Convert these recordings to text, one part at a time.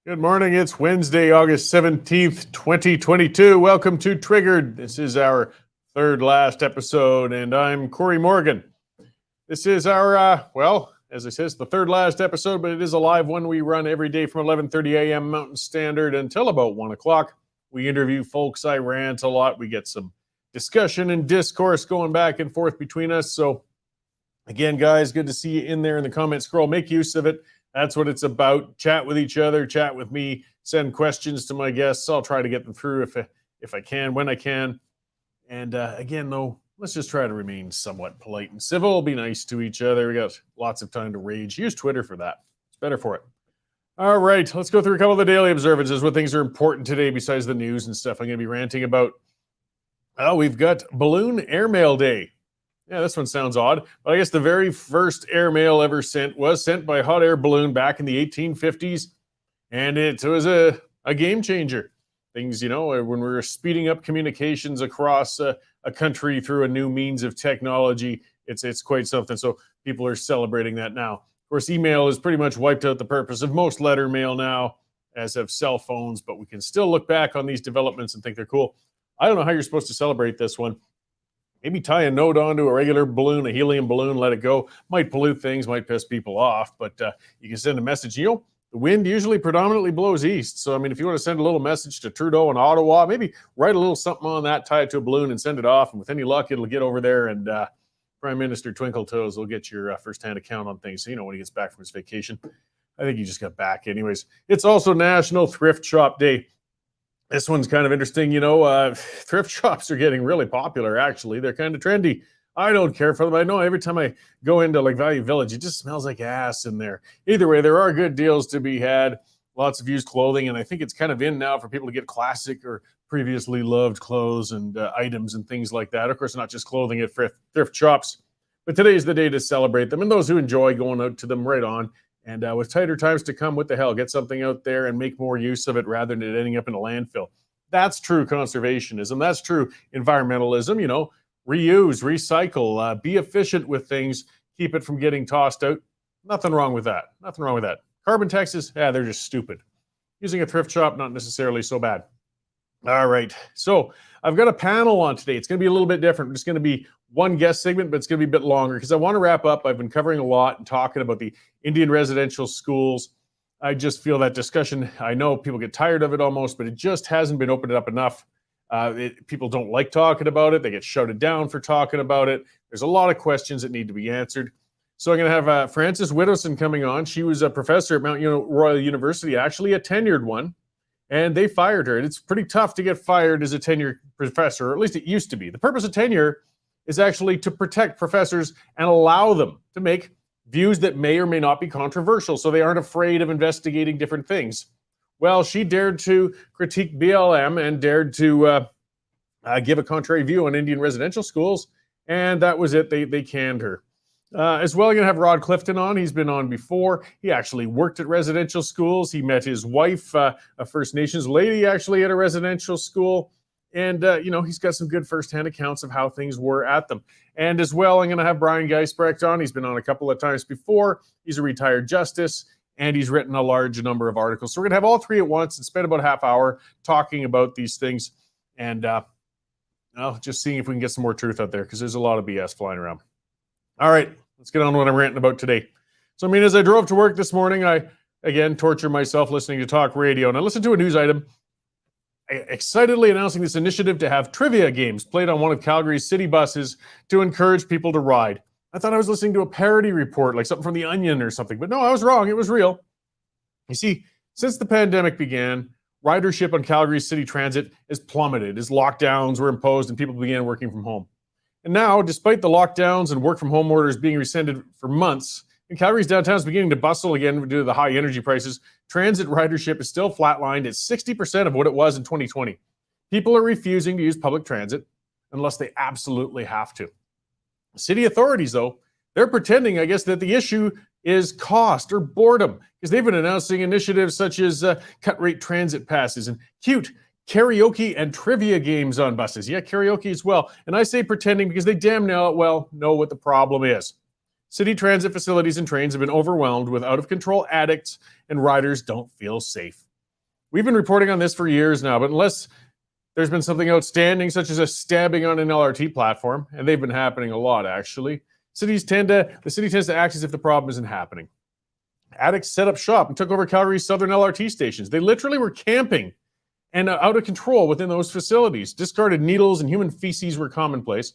Good morning. It's Wednesday, August 17th, 2022. Welcome to Triggered. This is our third last episode, and I'm Cory Morgan. This is our, as I said, it's the third last episode, but it is a live one we run every day from 11:30 a.m. Mountain Standard until about 1 o'clock. We interview folks. I rant a lot. We get some discussion and discourse going back and forth between us. So, again, guys, good to see you in there in the comment scroll. Make use of it. That's what it's about. Chat with each other, chat with me, send questions to my guests. I'll try to get them through if I can, when I can. And again, though, let's just try to remain somewhat polite and civil. Be nice to each other. We got lots of time to rage. Use Twitter for that. It's better for it. All right, let's go through a couple of the daily observances, what things are important today besides the news and stuff I'm going to be ranting about. Oh, we've got Balloon Airmail Day. Yeah, this one sounds odd, but I guess the very first airmail ever sent was sent by hot air balloon back in the 1850s, and it was a game changer. Things, when we were speeding up communications across a country through a new means of technology, it's quite something. So people are celebrating that now. Of course, email has pretty much wiped out the purpose of most letter mail now, as have cell phones, but we can still look back on these developments and think they're cool. I don't know how you're supposed to celebrate this one. Maybe tie a note onto a regular balloon, a helium balloon, let it go. Might pollute things, might piss people off, but you can send a message. The wind usually predominantly blows east. So, if you want to send a little message to Trudeau in Ottawa, maybe write a little something on that, tie it to a balloon and send it off. And with any luck, it'll get over there and Prime Minister Twinkletoes will get your firsthand account on things. When he gets back from his vacation. I think he just got back anyways. It's also National Thrift Shop Day. This one's kind of interesting. Thrift shops are getting really popular, actually. They're kind of trendy. I don't care for them. I know every time I go into Value Village, it just smells like ass in there. Either way, there are good deals to be had. Lots of used clothing, and I think it's kind of in now for people to get classic or previously loved clothes and items and things like that. Of course, not just clothing at thrift shops, but today is the day to celebrate them. And those who enjoy going out to them, right on. And with tighter times to come, what the hell? Get something out there and make more use of it rather than it ending up in a landfill. That's true conservationism. That's true environmentalism. Reuse, recycle, be efficient with things, keep it from getting tossed out. Nothing wrong with that. Nothing wrong with that. Carbon taxes, they're just stupid. Using a thrift shop, not necessarily so bad. All right, so I've got a panel on today. It's going to be a little bit different. It's going to be one guest segment, but it's going to be a bit longer because I want to wrap up. I've been covering a lot and talking about the Indian residential schools. I just feel that discussion, I know people get tired of it almost, but it just hasn't been opened up enough. People don't like talking about it. They get shouted down for talking about it. There's a lot of questions that need to be answered. So I'm going to have Frances Widdowson coming on. She was a professor at Mount Royal University, actually a tenured one. And they fired her. And it's pretty tough to get fired as a tenured professor, or at least it used to be. The purpose of tenure is actually to protect professors and allow them to make views that may or may not be controversial, so they aren't afraid of investigating different things. Well, she dared to critique BLM and dared to give a contrary view on Indian residential schools, and that was it. They canned her. As well, you're going to have Rod Clifton on. He's been on before. He actually worked at residential schools. He met his wife, a First Nations lady, actually at a residential school. And, he's got some good firsthand accounts of how things were at them. And as well, I'm going to have Brian Geisbrecht on. He's been on a couple of times before. He's a retired justice, and he's written a large number of articles. So we're going to have all three at once and spend about a half hour talking about these things and just seeing if we can get some more truth out there because there's a lot of BS flying around. All right, let's get on to what I'm ranting about today. So, as I drove to work this morning, I, again, torture myself listening to talk radio, and I listened to a news item excitedly announcing this initiative to have trivia games played on one of Calgary's city buses to encourage people to ride. I thought I was listening to a parody report, like something from The Onion or something, but no, I was wrong. It was real. You see, since the pandemic began, ridership on Calgary's city transit has plummeted as lockdowns were imposed and people began working from home. And now, despite the lockdowns and work from home orders being rescinded for months, and Calgary's downtown is beginning to bustle again due to the high energy prices, transit ridership is still flatlined at 60% of what it was in 2020. People are refusing to use public transit unless they absolutely have to. City authorities, though, they're pretending, I guess, that the issue is cost or boredom because they've been announcing initiatives such as cut-rate transit passes and cute karaoke and trivia games on buses. Yeah, karaoke as well. And I say pretending because they damn know what the problem is. City transit facilities and trains have been overwhelmed with out-of-control addicts, and riders don't feel safe. We've been reporting on this for years now, but unless there's been something outstanding, such as a stabbing on an LRT platform, and they've been happening a lot, actually, the city tends to act as if the problem isn't happening. Addicts set up shop and took over Calgary's southern LRT stations. They literally were camping and out of control within those facilities. Discarded needles and human feces were commonplace.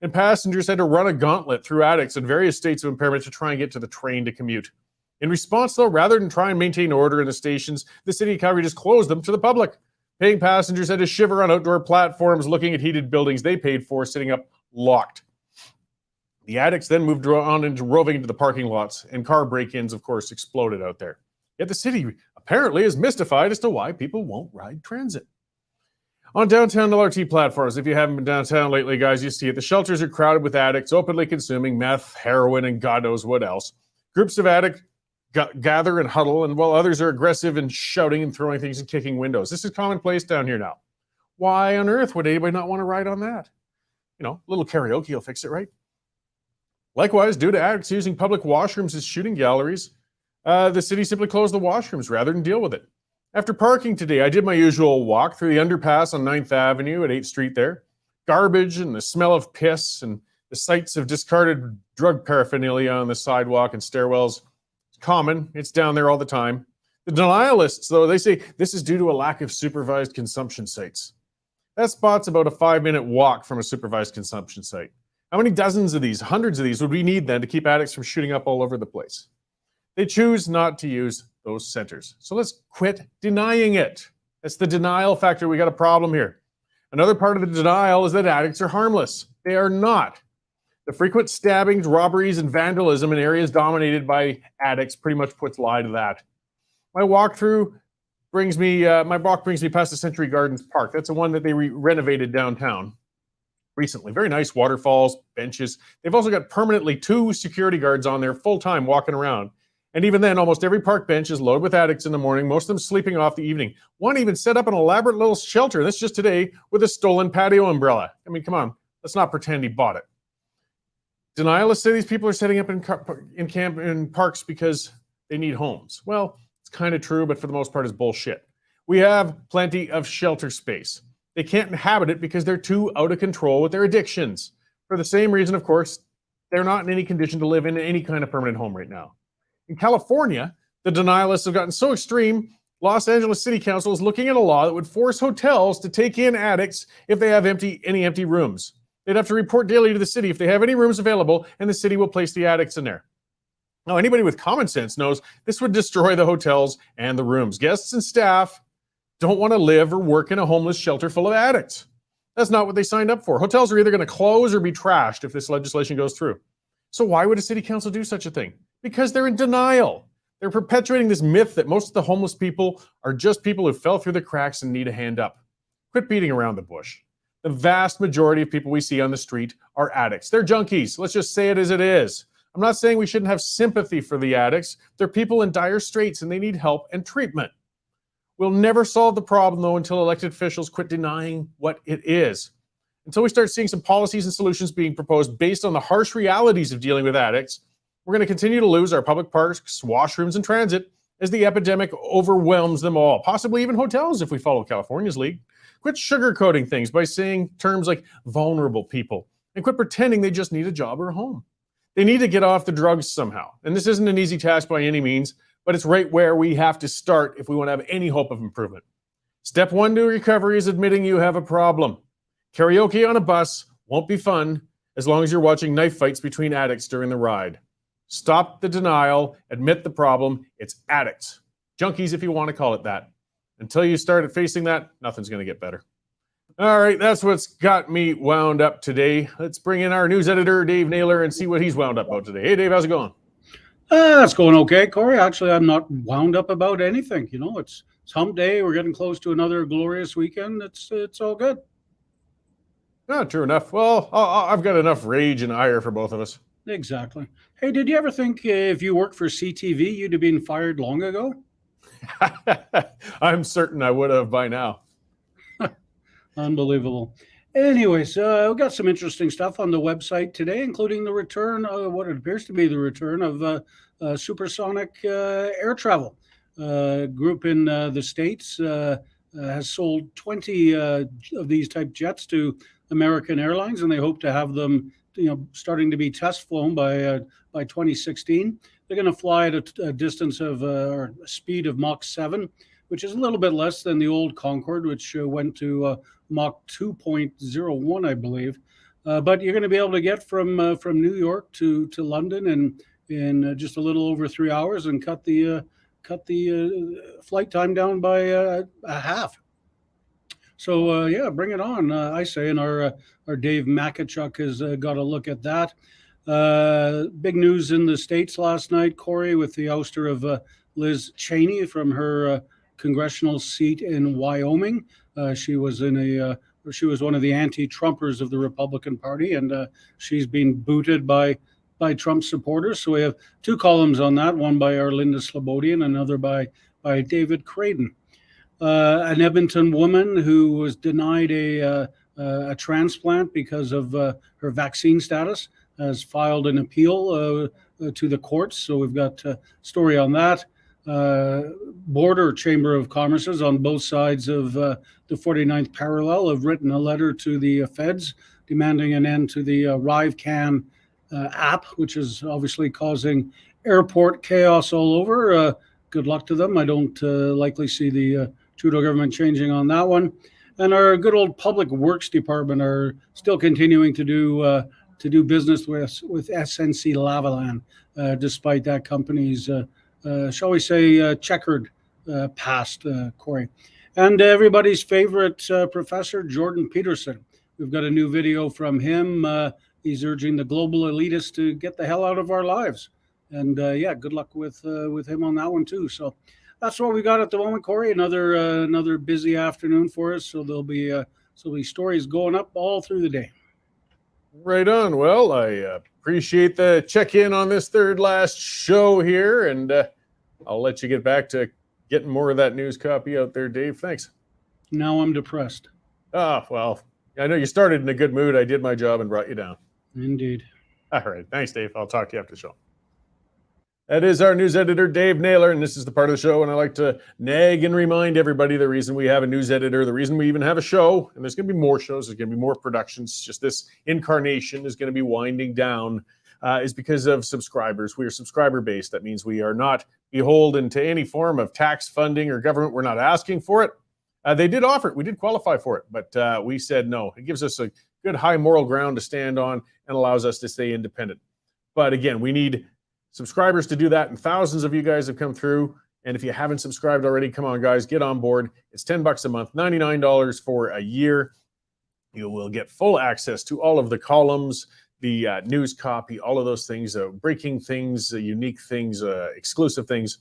And passengers had to run a gauntlet through addicts in various states of impairment to try and get to the train to commute. In response, though, rather than try and maintain order in the stations, the city of Calgary just closed them to the public. Paying passengers had to shiver on outdoor platforms looking at heated buildings they paid for, sitting up locked. The addicts then moved on into roving into the parking lots, and car break-ins, of course, exploded out there. Yet the city apparently is mystified as to why people won't ride transit. On downtown LRT platforms, if you haven't been downtown lately, guys, you see it. The shelters are crowded with addicts openly consuming meth, heroin, and God knows what else. Groups of addicts gather and huddle, and while others are aggressive and shouting and throwing things and kicking windows. This is commonplace down here now. Why on earth would anybody not want to ride on that? You know, a little karaoke will fix it, right? Likewise, due to addicts using public washrooms as shooting galleries, the city simply closed the washrooms rather than deal with it. After parking today, I did my usual walk through the underpass on 9th Avenue at 8th Street there. Garbage and the smell of piss and the sights of discarded drug paraphernalia on the sidewalk and stairwells. It's common. It's down there all the time. The denialists, though, they say this is due to a lack of supervised consumption sites. That spot's about a 5-minute walk from a supervised consumption site. How many dozens of these, hundreds of these would we need then to keep addicts from shooting up all over the place? They choose not to use those centers. So let's quit denying it. That's the denial factor. We got a problem here. Another part of the denial is that addicts are harmless. They are not. The frequent stabbings, robberies, and vandalism in areas dominated by addicts pretty much puts lie to that. My walk brings me past the Century Gardens Park. That's the one that they renovated downtown recently. Very nice waterfalls, benches. They've also got permanently 2 security guards on there full-time walking around. And even then, almost every park bench is loaded with addicts in the morning, most of them sleeping off the evening. One even set up an elaborate little shelter, this just today, with a stolen patio umbrella. I mean, come on, let's not pretend he bought it. Denialists say these people are setting up in parks because they need homes. Well, it's kind of true, but for the most part, it's bullshit. We have plenty of shelter space. They can't inhabit it because they're too out of control with their addictions. For the same reason, of course, they're not in any condition to live in any kind of permanent home right now. In California, the denialists have gotten so extreme, Los Angeles City Council is looking at a law that would force hotels to take in addicts if they have any empty rooms. They'd have to report daily to the city if they have any rooms available, and the city will place the addicts in there. Now, anybody with common sense knows this would destroy the hotels and the rooms. Guests and staff don't want to live or work in a homeless shelter full of addicts. That's not what they signed up for. Hotels are either going to close or be trashed if this legislation goes through. So why would a city council do such a thing? Because they're in denial. They're perpetuating this myth that most of the homeless people are just people who fell through the cracks and need a hand up. Quit beating around the bush. The vast majority of people we see on the street are addicts. They're junkies. Let's just say it as it is. I'm not saying we shouldn't have sympathy for the addicts. They're people in dire straits and they need help and treatment. We'll never solve the problem, though, until elected officials quit denying what it is. Until we start seeing some policies and solutions being proposed based on the harsh realities of dealing with addicts, we're going to continue to lose our public parks, washrooms, and transit as the epidemic overwhelms them all, possibly even hotels if we follow California's lead. Quit sugarcoating things by saying terms like vulnerable people, and quit pretending they just need a job or a home. They need to get off the drugs somehow. And this isn't an easy task by any means, but it's right where we have to start if we want to have any hope of improvement. Step 1 to recovery is admitting you have a problem. Karaoke on a bus won't be fun as long as you're watching knife fights between addicts during the ride. Stop the denial, admit the problem. It's addicts. Junkies, if you want to call it that. Until you start facing that, nothing's going to get better. All right, that's what's got me wound up today. Let's bring in our news editor, Dave Naylor, and see what he's wound up about today. Hey, Dave, how's it going? It's going okay, Cory. Actually, I'm not wound up about anything. You know, it's hump day. We're getting close to another glorious weekend. It's all good. No, true enough. Well, I've got enough rage and ire for both of us. Exactly. Hey, did you ever think if you worked for CTV, you'd have been fired long ago? I'm certain I would have by now. Unbelievable. Anyways, we've got some interesting stuff on the website today, including the return of what it appears to be the return of supersonic air travel. group in the States has sold 20 of these type jets to American Airlines, and they hope to have them, starting to be test flown by 2016. They're going to fly at a distance of or a speed of Mach 7, which is a little bit less than the old Concorde, which went to Mach 2.01, I believe. But you're going to be able to get from New York to London in just a little over 3 hours, and cut the flight time down by a half. So bring it on, I say. And our Dave Makachuk has got a look at that. Big news in the States last night, Cory, with the ouster of Liz Cheney from her congressional seat in Wyoming. She was one of the anti-Trumpers of the Republican Party, and she's been booted by Trump supporters. So we have two columns on that, one by Arlinda Slobodian, another by David Craden. An Edmonton woman who was denied a transplant because of her vaccine status has filed an appeal to the courts. So we've got a story on that. Border Chamber of Commerce's on both sides of the 49th parallel have written a letter to the feds demanding an end to the ArriveCan app, which is obviously causing airport chaos all over. Good luck to them. I don't likely see the Trudeau government changing on that one. And our good old Public Works Department are still continuing to do business with SNC Lavalin, despite that company's, shall we say, checkered past, Cory. And everybody's favorite professor, Jordan Peterson. We've got a new video from him. He's urging the global elitists to get the hell out of our lives. And good luck with him on that one too. So that's what we got at the moment, Cory. Another busy afternoon for us. So there'll be stories going up all through the day. Right on. Well, I appreciate the check-in on this third last show here, and I'll let you get back to getting more of that news copy out there, Dave. Thanks. Now I'm depressed. Well, I know you started in a good mood. I did my job and brought you down. Indeed. All right. Thanks, Dave. I'll talk to you after the show. That is our news editor, Dave Naylor, and this is the part of the show when I like to nag and remind everybody the reason we have a news editor, the reason we even have a show, and there's going to be more shows, there's going to be more productions, just this incarnation is going to be winding down, is because of subscribers. We are subscriber-based. That means we are not beholden to any form of tax funding or government. We're not asking for it. They did offer it. We did qualify for it, but we said no. It gives us a good high moral ground to stand on and allows us to stay independent. But again, we need subscribers to do that, and thousands of you guys have come through. And if you haven't subscribed already, come on, guys, get on board. It's $10 a month, $99 for a year. You will get full access to all of the columns, the news copy, all of those things, breaking things, unique things, exclusive things,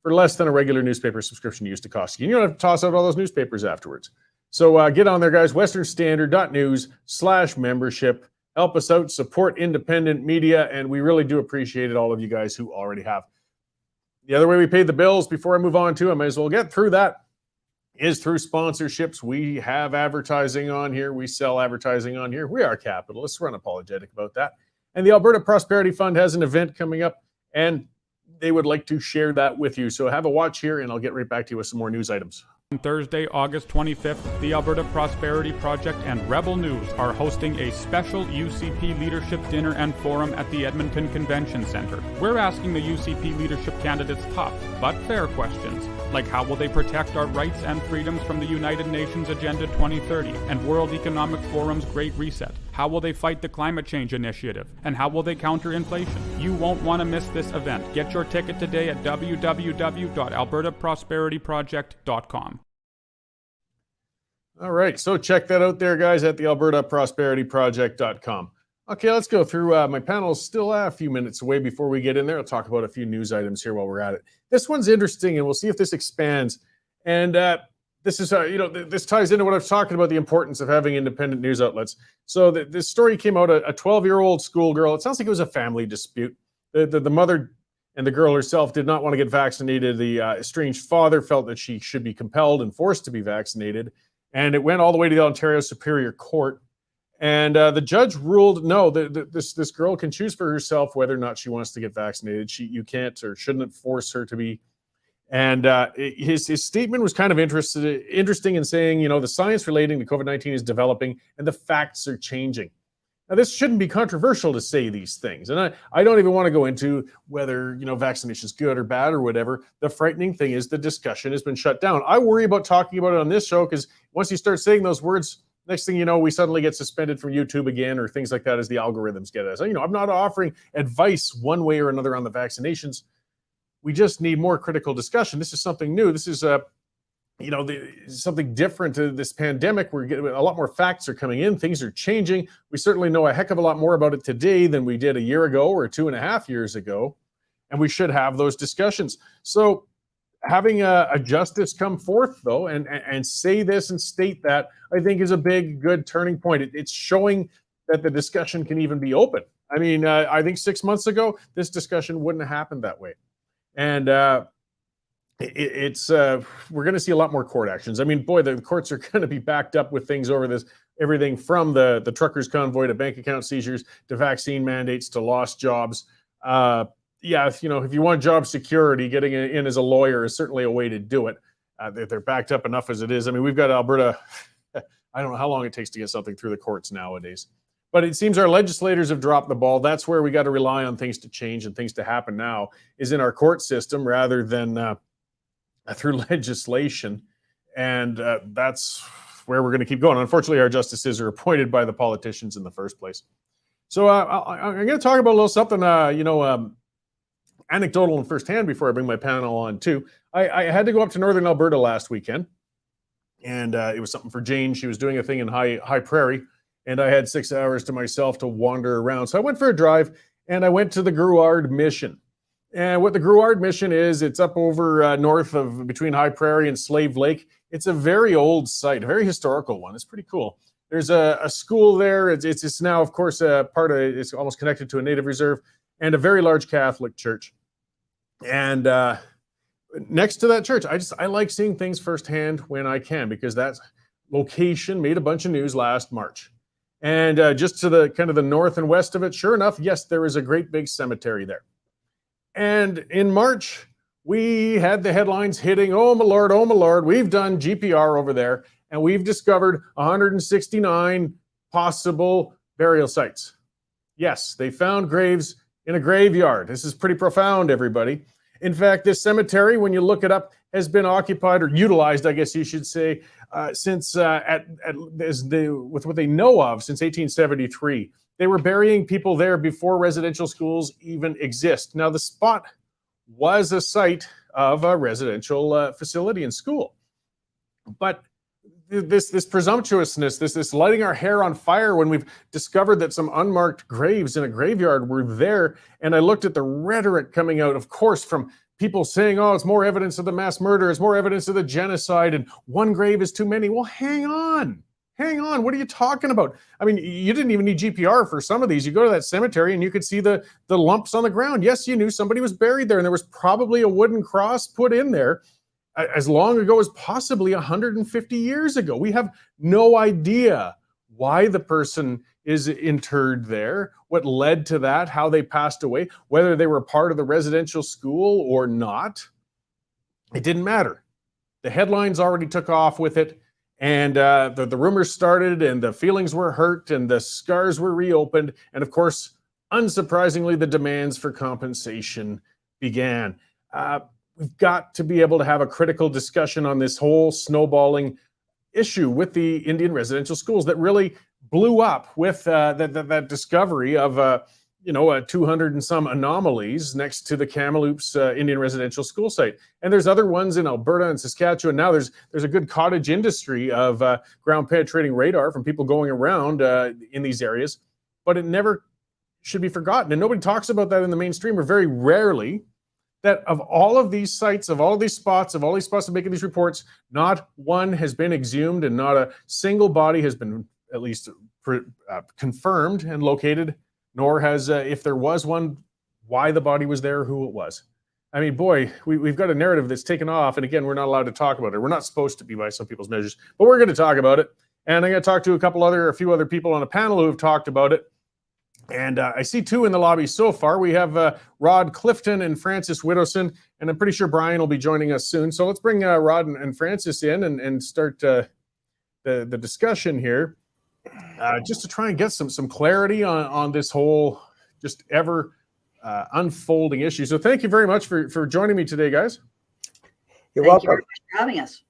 for less than a regular newspaper subscription used to cost you. You don't have to toss out all those newspapers afterwards. So get on there, guys, westernstandard.news/membership. Help us out, support independent media, and we really do appreciate it, all of you guys who already have. The other way we pay the bills, before I move on to, I might as well get through that, is through sponsorships. We have advertising on here. We sell advertising on here. We are capitalists. We're unapologetic about that. And the Alberta Prosperity Fund has an event coming up, and they would like to share that with you. So have a watch here, and I'll get right back to you with some more news items. On Thursday, August 25th, the Alberta Prosperity Project and Rebel News are hosting a special UCP Leadership Dinner and Forum at the Edmonton Convention Centre. We're asking the UCP leadership candidates tough but fair questions, like how will they protect our rights and freedoms from the United Nations Agenda 2030 and World Economic Forum's Great Reset? How will they fight the climate change initiative? And how will they counter inflation? You won't want to miss this event. Get your ticket today at www.albertaprosperityproject.com. All right, so check that out there, guys, at the albertaprosperityproject.com. Okay, let's go through my panel. Still a few minutes away before we get in there. I'll talk about a few news items here while we're at it. This one's interesting, and we'll see if this expands. And this is, this ties into what I was talking about, the importance of having independent news outlets. So this story came out, a 12-year-old schoolgirl. It sounds like it was a family dispute. The mother and the girl herself did not want to get vaccinated. The estranged father felt that she should be compelled and forced to be vaccinated. And it went all the way to the Ontario Superior Court. And the judge ruled, no, this girl can choose for herself whether or not she wants to get vaccinated. You can't or shouldn't force her to be. And his statement was kind of interesting in saying, the science relating to COVID-19 is developing and the facts are changing. Now, this shouldn't be controversial to say these things. And I don't even want to go into whether, vaccination is good or bad or whatever. The frightening thing is the discussion has been shut down. I worry about talking about it on this show because once you start saying those words, next thing you know, we suddenly get suspended from YouTube again or things like that as the algorithms get us. I'm not offering advice one way or another on the vaccinations. We just need more critical discussion. This is something new. This is something different to this pandemic. We're getting a lot more facts are coming in. Things are changing. We certainly know a heck of a lot more about it today than we did a year ago or 2.5 years ago. And we should have those discussions. So having a justice come forth, though, and say this and state that, I think is a good turning point. It's showing that the discussion can even be open. I mean, I think 6 months ago, this discussion wouldn't have happened that way. And we're going to see a lot more court actions. I mean, boy, the courts are going to be backed up with things over this, everything from the truckers' convoy to bank account seizures to vaccine mandates to lost jobs. If you want job security, getting in as a lawyer is certainly a way to do it. They're backed up enough as it is. I mean, we've got Alberta. I don't know how long it takes to get something through the courts nowadays. But it seems our legislators have dropped the ball. That's where we got to rely on things to change and things to happen now is in our court system rather than through legislation. And that's where we're going to keep going. Unfortunately, our justices are appointed by the politicians in the first place. So I'm going to talk about a little something, anecdotal and firsthand before I bring my panel on too. I had to go up to Northern Alberta last weekend. And it was something for Jane. She was doing a thing in High Prairie. And I had 6 hours to myself to wander around. So I went for a drive and I went to the Grouard Mission. And what the Grouard Mission is, it's up over north of between High Prairie and Slave Lake. It's a very old site, a very historical one. It's pretty cool. There's a school there. It's now, of course, it's almost connected to a native reserve and a very large Catholic church. And next to that church, I like seeing things firsthand when I can because that location made a bunch of news last March. And just to the kind of the north and west of it, sure enough, yes, there is a great big cemetery there. And in March, we had the headlines hitting, oh my Lord, we've done GPR over there, and we've discovered 169 possible burial sites. Yes, they found graves in a graveyard. This is pretty profound, everybody. In fact, this cemetery, when you look it up, has been occupied or utilized, I guess you should say, since with what they know of since 1873. They were burying people there before residential schools even exist. Now, the spot was a site of a residential facility and school, but this presumptuousness, this lighting our hair on fire when we've discovered that some unmarked graves in a graveyard were there. And I looked at the rhetoric coming out, of course, from people saying, oh, it's more evidence of the mass murder, it's more evidence of the genocide, and one grave is too many. Well, hang on. What are you talking about? I mean, you didn't even need GPR for some of these. You go to that cemetery and you could see the lumps on the ground. Yes, you knew somebody was buried there, and there was probably a wooden cross put in there as long ago as possibly 150 years ago. We have no idea why the person is interred there, what led to that, how they passed away, whether they were part of the residential school or not. It didn't matter. The headlines already took off with it, and the rumors started, and the feelings were hurt, and the scars were reopened, and of course, unsurprisingly, the demands for compensation began. We've got to be able to have a critical discussion on this whole snowballing issue with the Indian residential schools that really blew up with that discovery of 200 and some anomalies next to the Kamloops Indian residential school site. And there's other ones in Alberta and Saskatchewan. Now there's a good cottage industry of ground penetrating radar from people going around in these areas, but it never should be forgotten. And nobody talks about that in the mainstream, or very rarely, that of all of these sites, of all of these spots, of all these spots of making these reports, not one has been exhumed and not a single body has been at least confirmed and located, nor has, if there was one, why the body was there, who it was. I mean, boy, we've got a narrative that's taken off, and again, we're not allowed to talk about it. We're not supposed to be by some people's measures, but we're going to talk about it. And I'm going to talk to a few other people on a panel who have talked about it. And I see two in the lobby so far. We have Rod Clifton and Francis Widdowson, and I'm pretty sure Brian will be joining us soon. So let's bring Rod and Francis in and start the discussion here, just to try and get some clarity on this whole just ever unfolding issue. So thank you very much for joining me today, guys. You're Thank you welcome. very much for having us.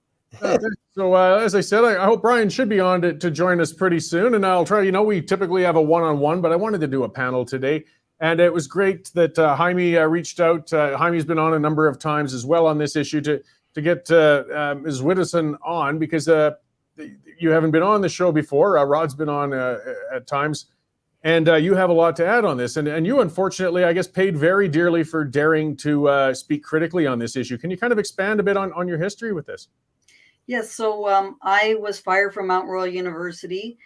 So as I said, I hope Brian should be on to join us pretty soon, and I'll try. We typically have a one-on-one, but I wanted to do a panel today, and it was great that Jaime reached out. Jaime's been on a number of times as well on this issue to get Ms. Widdowson on, because you haven't been on the show before. Rod's been on at times, and you have a lot to add on this, and you unfortunately, I guess, paid very dearly for daring to speak critically on this issue. Can you kind of expand a bit on your history with this? Yes, so I was fired from Mount Royal University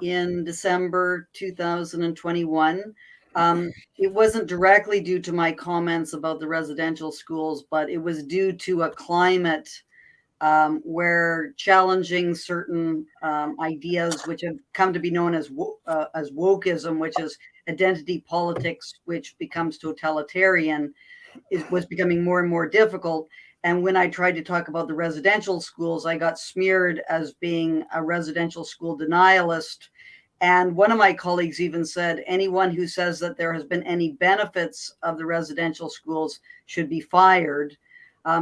in December 2021. It wasn't directly due to my comments about the residential schools, but it was due to a climate where challenging certain ideas, which have come to be known as wokeism, which is identity politics, which becomes totalitarian, was becoming more and more difficult. And when I tried to talk about the residential schools, I got smeared as being a residential school denialist. And one of my colleagues even said, anyone who says that there has been any benefits of the residential schools should be fired.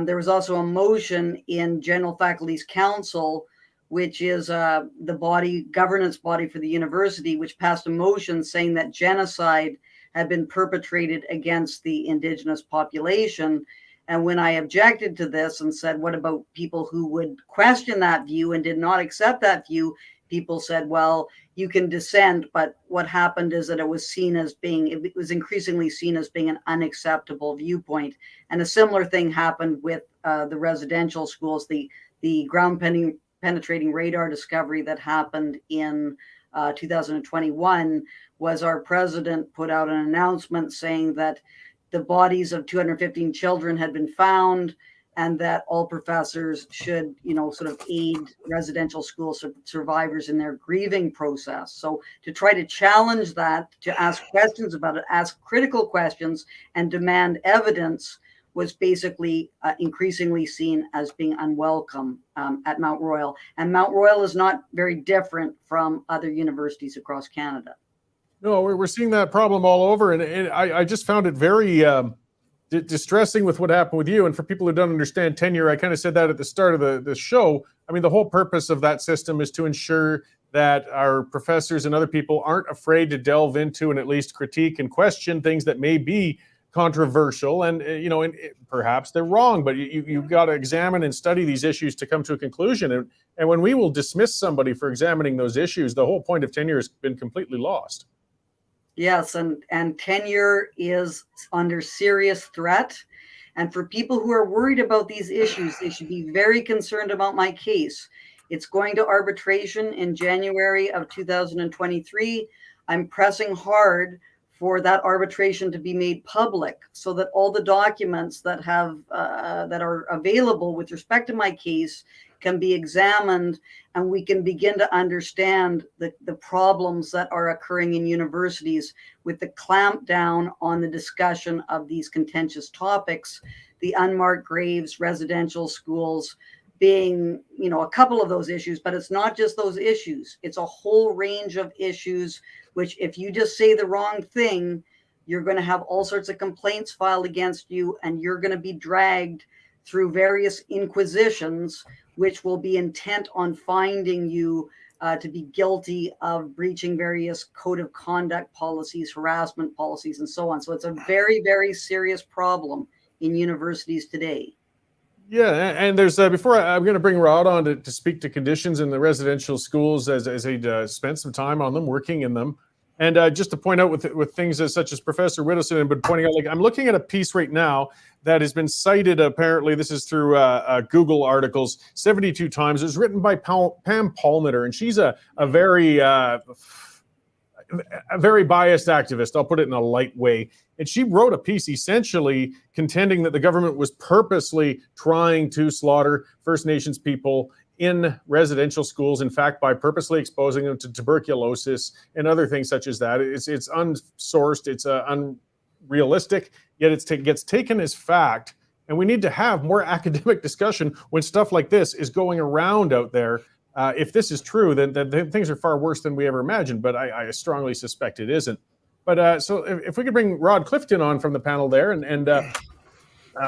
There was also a motion in General Faculty's Council, which is the governance body for the university, which passed a motion saying that genocide had been perpetrated against the Indigenous population. And when I objected to this and said, what about people who would question that view and did not accept that view? People said, well, you can dissent, but what happened is that it was increasingly seen as being an unacceptable viewpoint. And a similar thing happened with the residential schools. The ground penetrating radar discovery that happened in 2021 was our president put out an announcement saying that the bodies of 215 children had been found, and that all professors should, sort of aid residential school survivors in their grieving process. So to try to challenge that, to ask questions about it, ask critical questions, and demand evidence was basically increasingly seen as being unwelcome at Mount Royal. And Mount Royal is not very different from other universities across Canada. No, we're seeing that problem all over, and I just found it very distressing with what happened with you. And for people who don't understand tenure, I kind of said that at the start of the show. I mean, the whole purpose of that system is to ensure that our professors and other people aren't afraid to delve into and at least critique and question things that may be controversial, and perhaps they're wrong, but you've got to examine and study these issues to come to a conclusion. And when we will dismiss somebody for examining those issues, the whole point of tenure has been completely lost. Yes, and tenure is under serious threat. And for people who are worried about these issues, they should be very concerned about my case. It's going to arbitration in January of 2023. I'm pressing hard for that arbitration to be made public so that all the documents that are available with respect to my case can be examined, and we can begin to understand the problems that are occurring in universities with the clamp down on the discussion of these contentious topics, the unmarked graves, residential schools being, a couple of those issues, but it's not just those issues. It's a whole range of issues, which if you just say the wrong thing, you're going to have all sorts of complaints filed against you, and you're going to be dragged through various inquisitions, which will be intent on finding you to be guilty of breaching various code of conduct policies, harassment policies, and so on. So it's a very, very serious problem in universities today. Yeah, and there's before I'm going to bring Rod on to speak to conditions in the residential schools as he spent some time on them, working in them. And just to point out with things such as Professor Widdowson had been pointing out, like I'm looking at a piece right now that has been cited, apparently, this is through Google articles, 72 times. It was written by Pam Palmater, and she's a very biased activist. I'll put it in a light way. And she wrote a piece essentially contending that the government was purposely trying to slaughter First Nations people in residential schools. In fact, by purposely exposing them to tuberculosis and other things such as that. It's unsourced, it's unrealistic, yet it gets taken as fact. And we need to have more academic discussion when stuff like this is going around out there. If this is true, then things are far worse than we ever imagined, but I strongly suspect it isn't. But so if we could bring Rod Clifton on from the panel there, and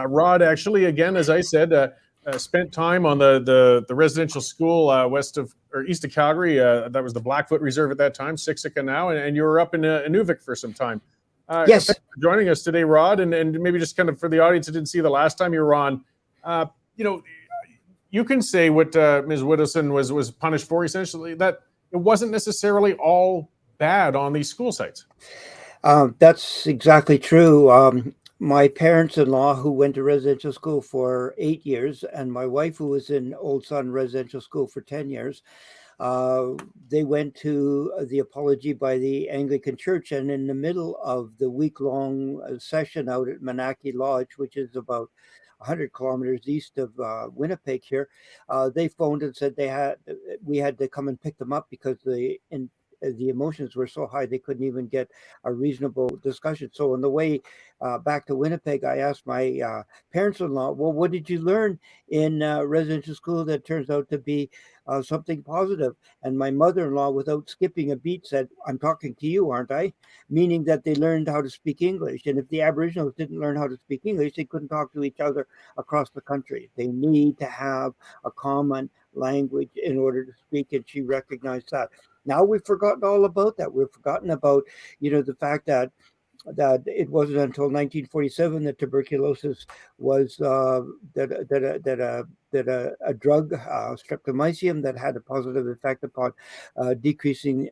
Rod actually, again, as I said, spent time on the residential school west of or east of Calgary. That was the Blackfoot Reserve at that time, Siksika now, and you were up in Inuvik for some time. Yes. Thanks for joining us today, Rod, and maybe just kind of for the audience that didn't see the last time you were on, you can say what Ms. Widdowson was punished for, essentially, that it wasn't necessarily all bad on these school sites. That's exactly true. My parents-in-law, who went to residential school for 8 years, and my wife, who was in Old Sun Residential School for 10 years, they went to the apology by the Anglican Church, and in the middle of the week-long session out at Manaki Lodge, which is about 100 kilometers east of Winnipeg here, they phoned and said we had to come and pick them up because the emotions were so high they couldn't even get a reasonable discussion. So on the way back to Winnipeg, I asked my parents-in-law, well, what did you learn in residential school that turns out to be something positive? And my mother-in-law, without skipping a beat, said, I'm talking to you, aren't I? Meaning that they learned how to speak English. And if the Aboriginals didn't learn how to speak English, they couldn't talk to each other across the country. They need to have a common language in order to speak, and she recognized that. Now we've forgotten all about that. We've forgotten about, the fact that it wasn't until 1947 that tuberculosis was that a drug, streptomycin, that had a positive effect upon decreasing,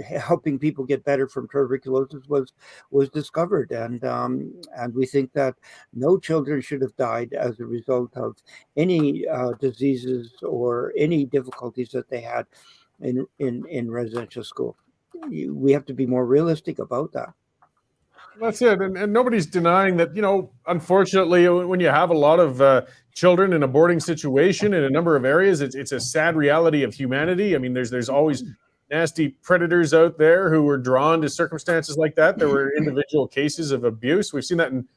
helping people get better from tuberculosis was discovered, and we think that no children should have died as a result of any diseases or any difficulties that they had in residential school. We have to be more realistic about that. That's it. And nobody's denying that, unfortunately, when you have a lot of children in a boarding situation in a number of areas, it's a sad reality of humanity. I mean, there's always nasty predators out there who were drawn to circumstances like that. There were individual cases of abuse. We've seen that in,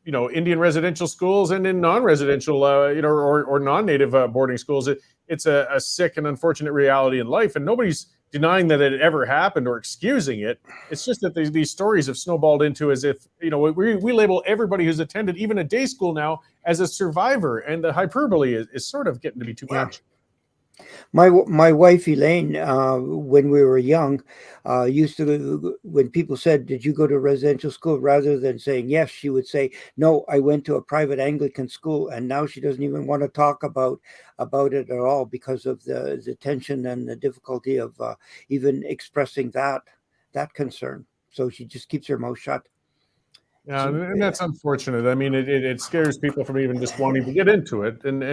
Indian residential schools and in non-residential, or non-native boarding schools. It's a sick and unfortunate reality in life, and nobody's denying that it ever happened or excusing it. It's just that these stories have snowballed into as if, we label everybody who's attended even a day school now as a survivor, and the hyperbole is sort of getting to be too much. My wife Elaine, when we were young, used to, when people said, "Did you go to residential school?" rather than saying yes, she would say, "No, I went to a private Anglican school." And now she doesn't even want to talk about it at all because of the tension and the difficulty of even expressing that concern. So she just keeps her mouth shut. Yeah, and that's unfortunate. I mean, it scares people from even just wanting to get into it, and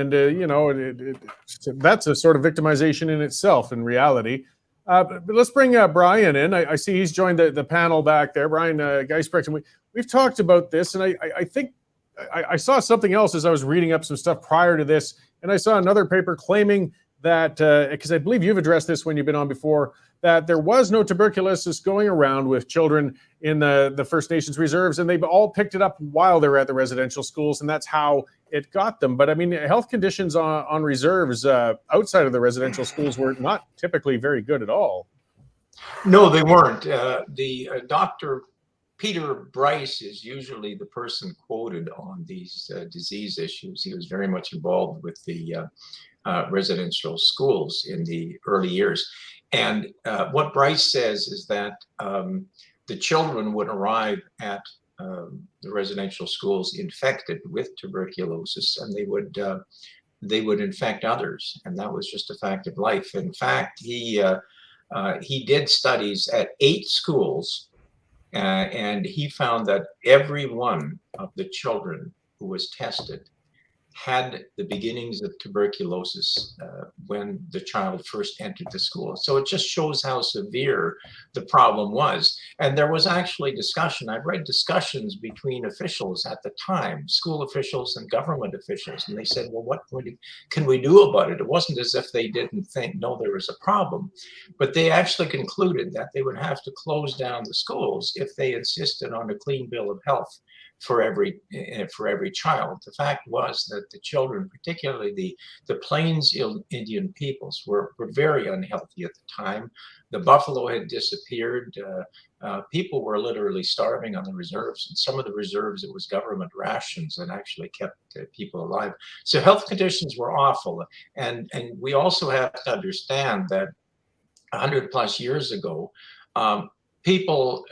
that's a sort of victimization in itself, in reality. But let's bring Brian in. I see he's joined the panel back there. Brian Geisbrecht, and we've talked about this, and I think I saw something else as I was reading up some stuff prior to this, and I saw another paper claiming that, because I believe you've addressed this when you've been on before, that there was no tuberculosis going around with children in the First Nations reserves, and they've all picked it up while they were at the residential schools, and that's how it got them. But I mean, health conditions on reserves outside of the residential schools were not typically very good at all. No, they weren't. The Dr. Peter Bryce is usually the person quoted on these disease issues. He was very much involved with the residential schools in the early years. And what Bryce says is that the children would arrive at the residential schools infected with tuberculosis, and they would infect others, and that was just a fact of life. In fact, he did studies at 8 schools, and he found that every one of the children who was tested had the beginnings of tuberculosis when the child first entered the school. So it just shows how severe the problem was. And there was actually discussion. I've read discussions between officials at the time, school officials and government officials, and they said, well, what can we do about it? It wasn't as if they didn't know there was a problem, but they actually concluded that they would have to close down the schools if they insisted on a clean bill of health for every child. The fact was that the children, particularly the Plains Indian peoples, were very unhealthy at the time. The buffalo had disappeared. People were literally starving on the reserves. And some of the reserves, it was government rations that actually kept people alive. So health conditions were awful. And we also have to understand that 100 plus years ago, people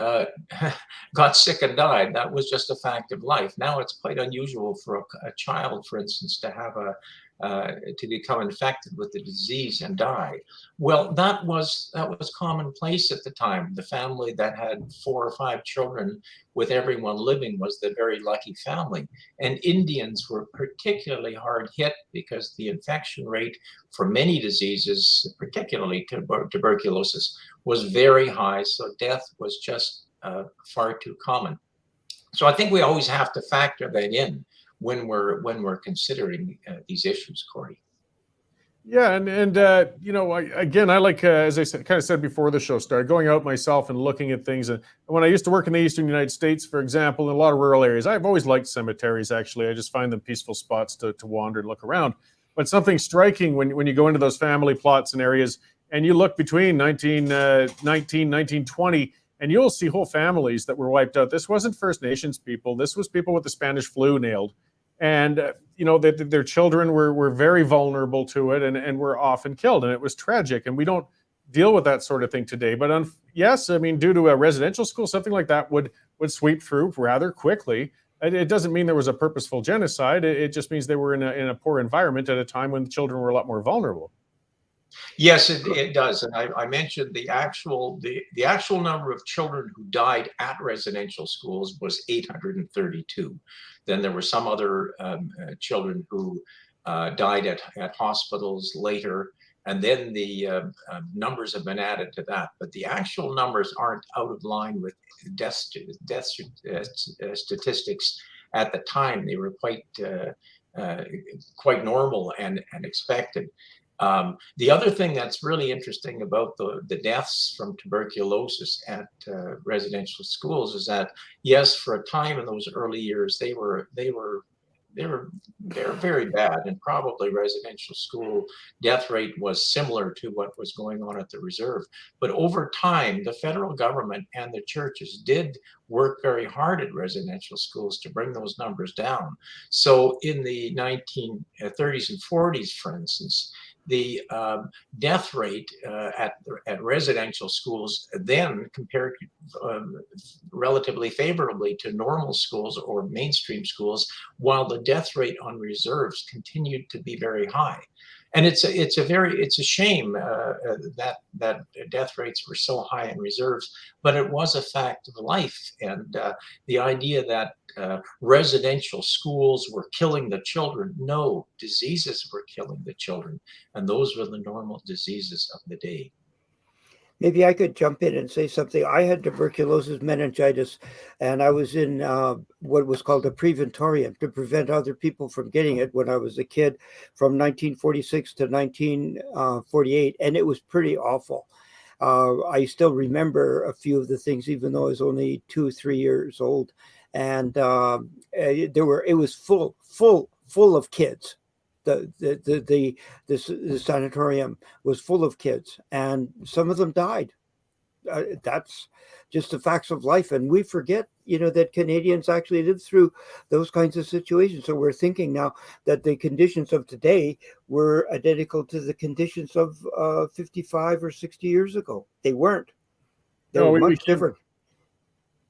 got sick and died. That was just a fact of life. Now it's quite unusual for a child, for instance, to have to become infected with the disease and die. Well, that was commonplace at the time. The family that had 4 or 5 children with everyone living was the very lucky family. And Indians were particularly hard hit because the infection rate for many diseases, particularly tuberculosis, was very high. So death was just far too common. So I think we always have to factor that in when we're considering these issues, Cory. Yeah, and you know, I like as I kind of said before the show started, going out myself and looking at things. And when I used to work in the Eastern United States, for example, in a lot of rural areas, I've always liked cemeteries. Actually, I just find them peaceful spots to wander and look around. But something striking when you go into those family plots and areas, and you look between 1920, and you'll see whole families that were wiped out. This wasn't First Nations people. This was people with the Spanish flu nailed. And, you know, their children were very vulnerable to it and were often killed. And it was tragic. And we don't deal with that sort of thing today. But yes, I mean, due to a residential school, something like that would sweep through rather quickly. It doesn't mean there was a purposeful genocide. It just means they were in a poor environment at a time when the children were a lot more vulnerable. Yes, it does. And I mentioned the actual number of children who died at residential schools was 832. Then there were some other children who died at hospitals later. And then the numbers have been added to that. But the actual numbers aren't out of line with death statistics at the time. They were quite normal and expected. The other thing that's really interesting about the deaths from tuberculosis at residential schools is that, yes, for a time in those early years, they were very bad, and probably residential school death rate was similar to what was going on at the reserve. But over time, the federal government and the churches did work very hard at residential schools to bring those numbers down. So in the 1930s and 40s, for instance, the death rate at residential schools then compared relatively favorably to normal schools or mainstream schools, while the death rate on reserves continued to be very high. And it's a shame that death rates were so high in reserves, but it was a fact of life. And the idea that residential schools were killing the children, no, diseases were killing the children, and those were the normal diseases of the day. Maybe I could jump in and say something. I had tuberculosis meningitis, and I was in what was called a preventorium to prevent other people from getting it when I was a kid from 1946 to 1948, and it was pretty awful. I still remember a few of the things, even though I was only 2 or 3 years old, and it was full of kids. The sanatorium was full of kids, and some of them died. That's just the facts of life, and we forget, that Canadians actually lived through those kinds of situations. So we're thinking now that the conditions of today were identical to the conditions of 55 or 60 years ago. They weren't. They were much different.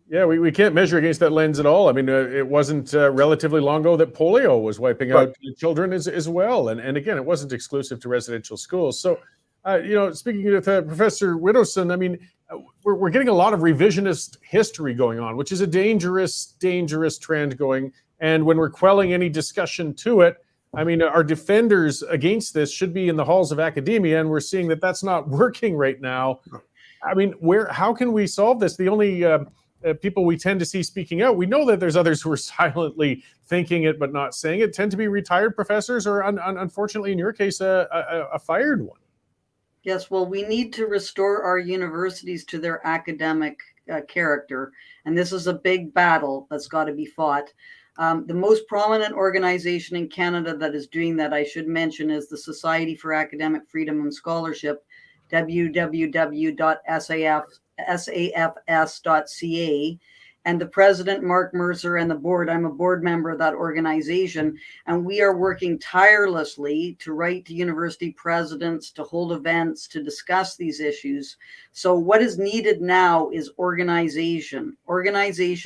Yeah, we can't measure against that lens at all. I mean, it wasn't relatively long ago that polio was wiping out children as well. And again, it wasn't exclusive to residential schools. So, speaking with Professor Widdowson, I mean, we're getting a lot of revisionist history going on, which is a dangerous trend going. And when we're quelling any discussion to it, I mean, our defenders against this should be in the halls of academia, and we're seeing that that's not working right now. I mean, how can we solve this? The only people we tend to see speaking out, we know that there's others who are silently thinking it but not saying it, tend to be retired professors or, unfortunately, in your case, a fired one. Yes, well, we need to restore our universities to their academic character, and this is a big battle that's got to be fought. The most prominent organization in Canada that is doing that, I should mention, is the Society for Academic Freedom and Scholarship, www.safs.ca. And the president, Mark Mercer, and the board, I'm a board member of that organization, and we are working tirelessly to write to university presidents, to hold events, to discuss these issues. So what is needed now is organization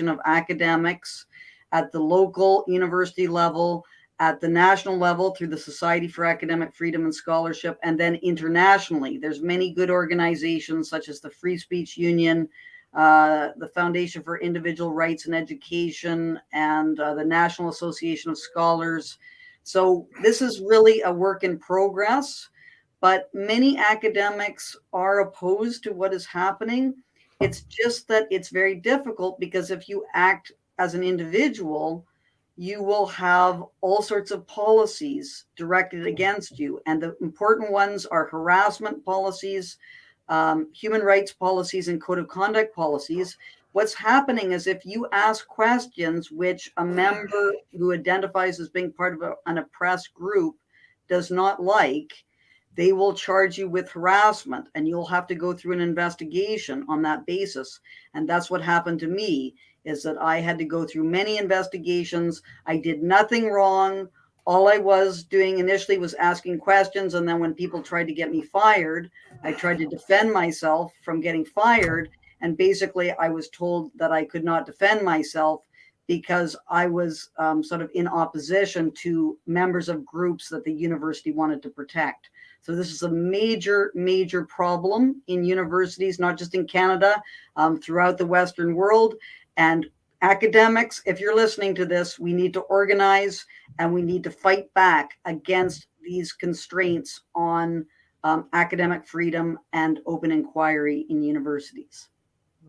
of academics at the local university level, at the national level through the Society for Academic Freedom and Scholarship, and then internationally. There's many good organizations such as the Free Speech Union, the Foundation for Individual Rights and Education, and the National Association of Scholars. So this is really a work in progress, but many academics are opposed to what is happening. It's just that it's very difficult because if you act as an individual, you will have all sorts of policies directed against you. And the important ones are harassment policies, human rights policies, and code of conduct policies. What's happening is if you ask questions which a member who identifies as being part of an oppressed group does not like, they will charge you with harassment, and you'll have to go through an investigation on that basis. And that's what happened to me, is that I had to go through many investigations. I did nothing wrong. All I was doing initially was asking questions. And then when people tried to get me fired, I tried to defend myself from getting fired. And basically, I was told that I could not defend myself because I was sort of in opposition to members of groups that the university wanted to protect. So this is a major, major problem in universities, not just in Canada, throughout the Western world. And academics, if you're listening to this, we need to organize and we need to fight back against these constraints on academic freedom and open inquiry in universities.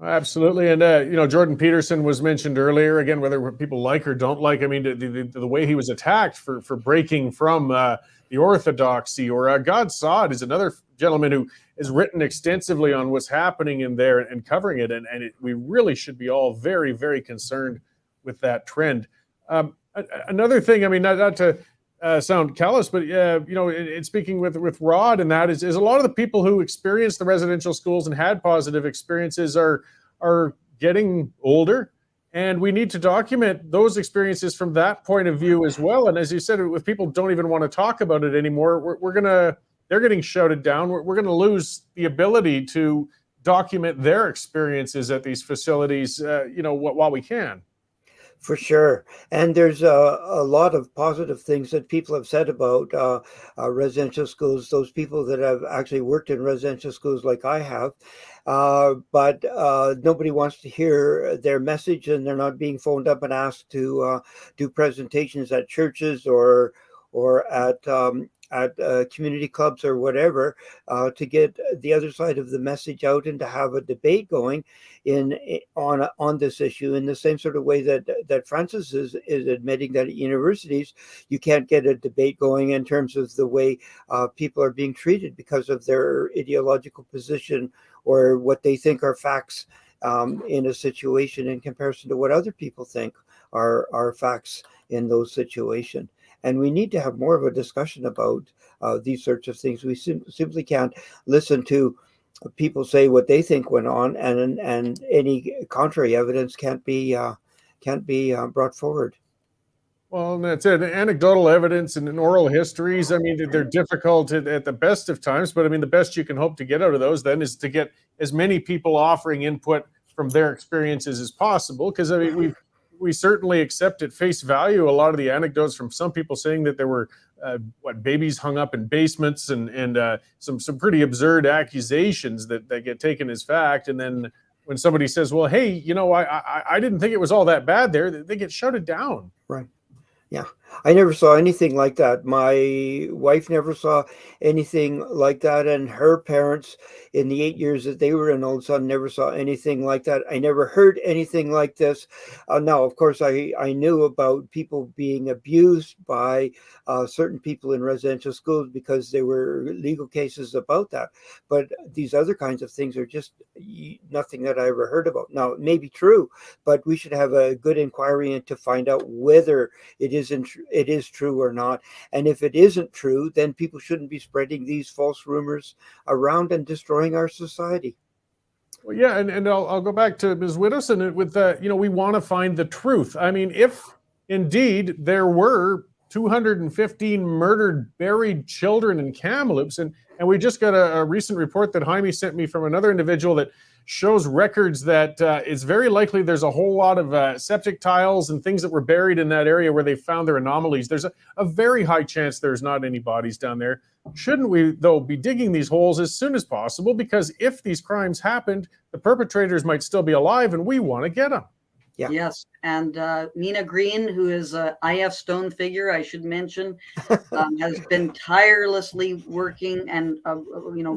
Absolutely. And, Jordan Peterson was mentioned earlier, again, whether people like or don't like, I mean, the way he was attacked for breaking from the orthodoxy, or God Sod is another gentleman who has written extensively on what's happening in there and covering it. And we really should be all very, very concerned with that trend. Another thing, I mean, not to sound callous, but, in speaking with Rod, and that is a lot of the people who experienced the residential schools and had positive experiences are getting older. And we need to document those experiences from that point of view as well. And as you said, if people don't even want to talk about it anymore, they're getting shouted down. We're going to lose the ability to document their experiences at these facilities, while we can. For sure. And there's a lot of positive things that people have said about residential schools, those people that have actually worked in residential schools like I have. But nobody wants to hear their message, and they're not being phoned up and asked to do presentations at churches or at community clubs or whatever, to get the other side of the message out and to have a debate going on this issue, in the same sort of way that Francis is admitting that at universities you can't get a debate going in terms of the way people are being treated because of their ideological position or what they think are facts in a situation in comparison to what other people think are facts in those situations. And we need to have more of a discussion about these sorts of things. We simply can't listen to people say what they think went on, and any contrary evidence can't be brought forward. Well, that's it. Anecdotal evidence and oral histories, I mean, they're difficult at the best of times, but I mean, the best you can hope to get out of those then is to get as many people offering input from their experiences as possible. Because I mean, we certainly accept at face value a lot of the anecdotes from some people saying that there were babies hung up in basements and some pretty absurd accusations that get taken as fact. And then when somebody says, well, hey, I didn't think it was all that bad there, they get shouted down. Right. Yeah. I never saw anything like that. My wife never saw anything like that, and her parents, in the 8 years that they were in Old Sun, never saw anything like that. I never heard anything like this. Now, of course, I knew about people being abused by certain people in residential schools because there were legal cases about that. But these other kinds of things are just nothing that I ever heard about. Now, it may be true, but we should have a good inquiry to find out whether it is true or not. And if it isn't true, then people shouldn't be spreading these false rumors around and destroying our society. Well, yeah, and I'll go back to Ms. Widdowson with we want to find the truth. I mean, if indeed there were 215 murdered, buried children in Kamloops, and we just got a recent report that Jaime sent me from another individual that shows records that it's very likely there's a whole lot of septic tiles and things that were buried in that area where they found their anomalies. There's a very high chance there's not any bodies down there. Shouldn't we, though, be digging these holes as soon as possible? Because if these crimes happened, the perpetrators might still be alive, and we want to get them. Yeah. Yes, and Nina Green, who is a IF Stone figure, I should mention, has been tirelessly working and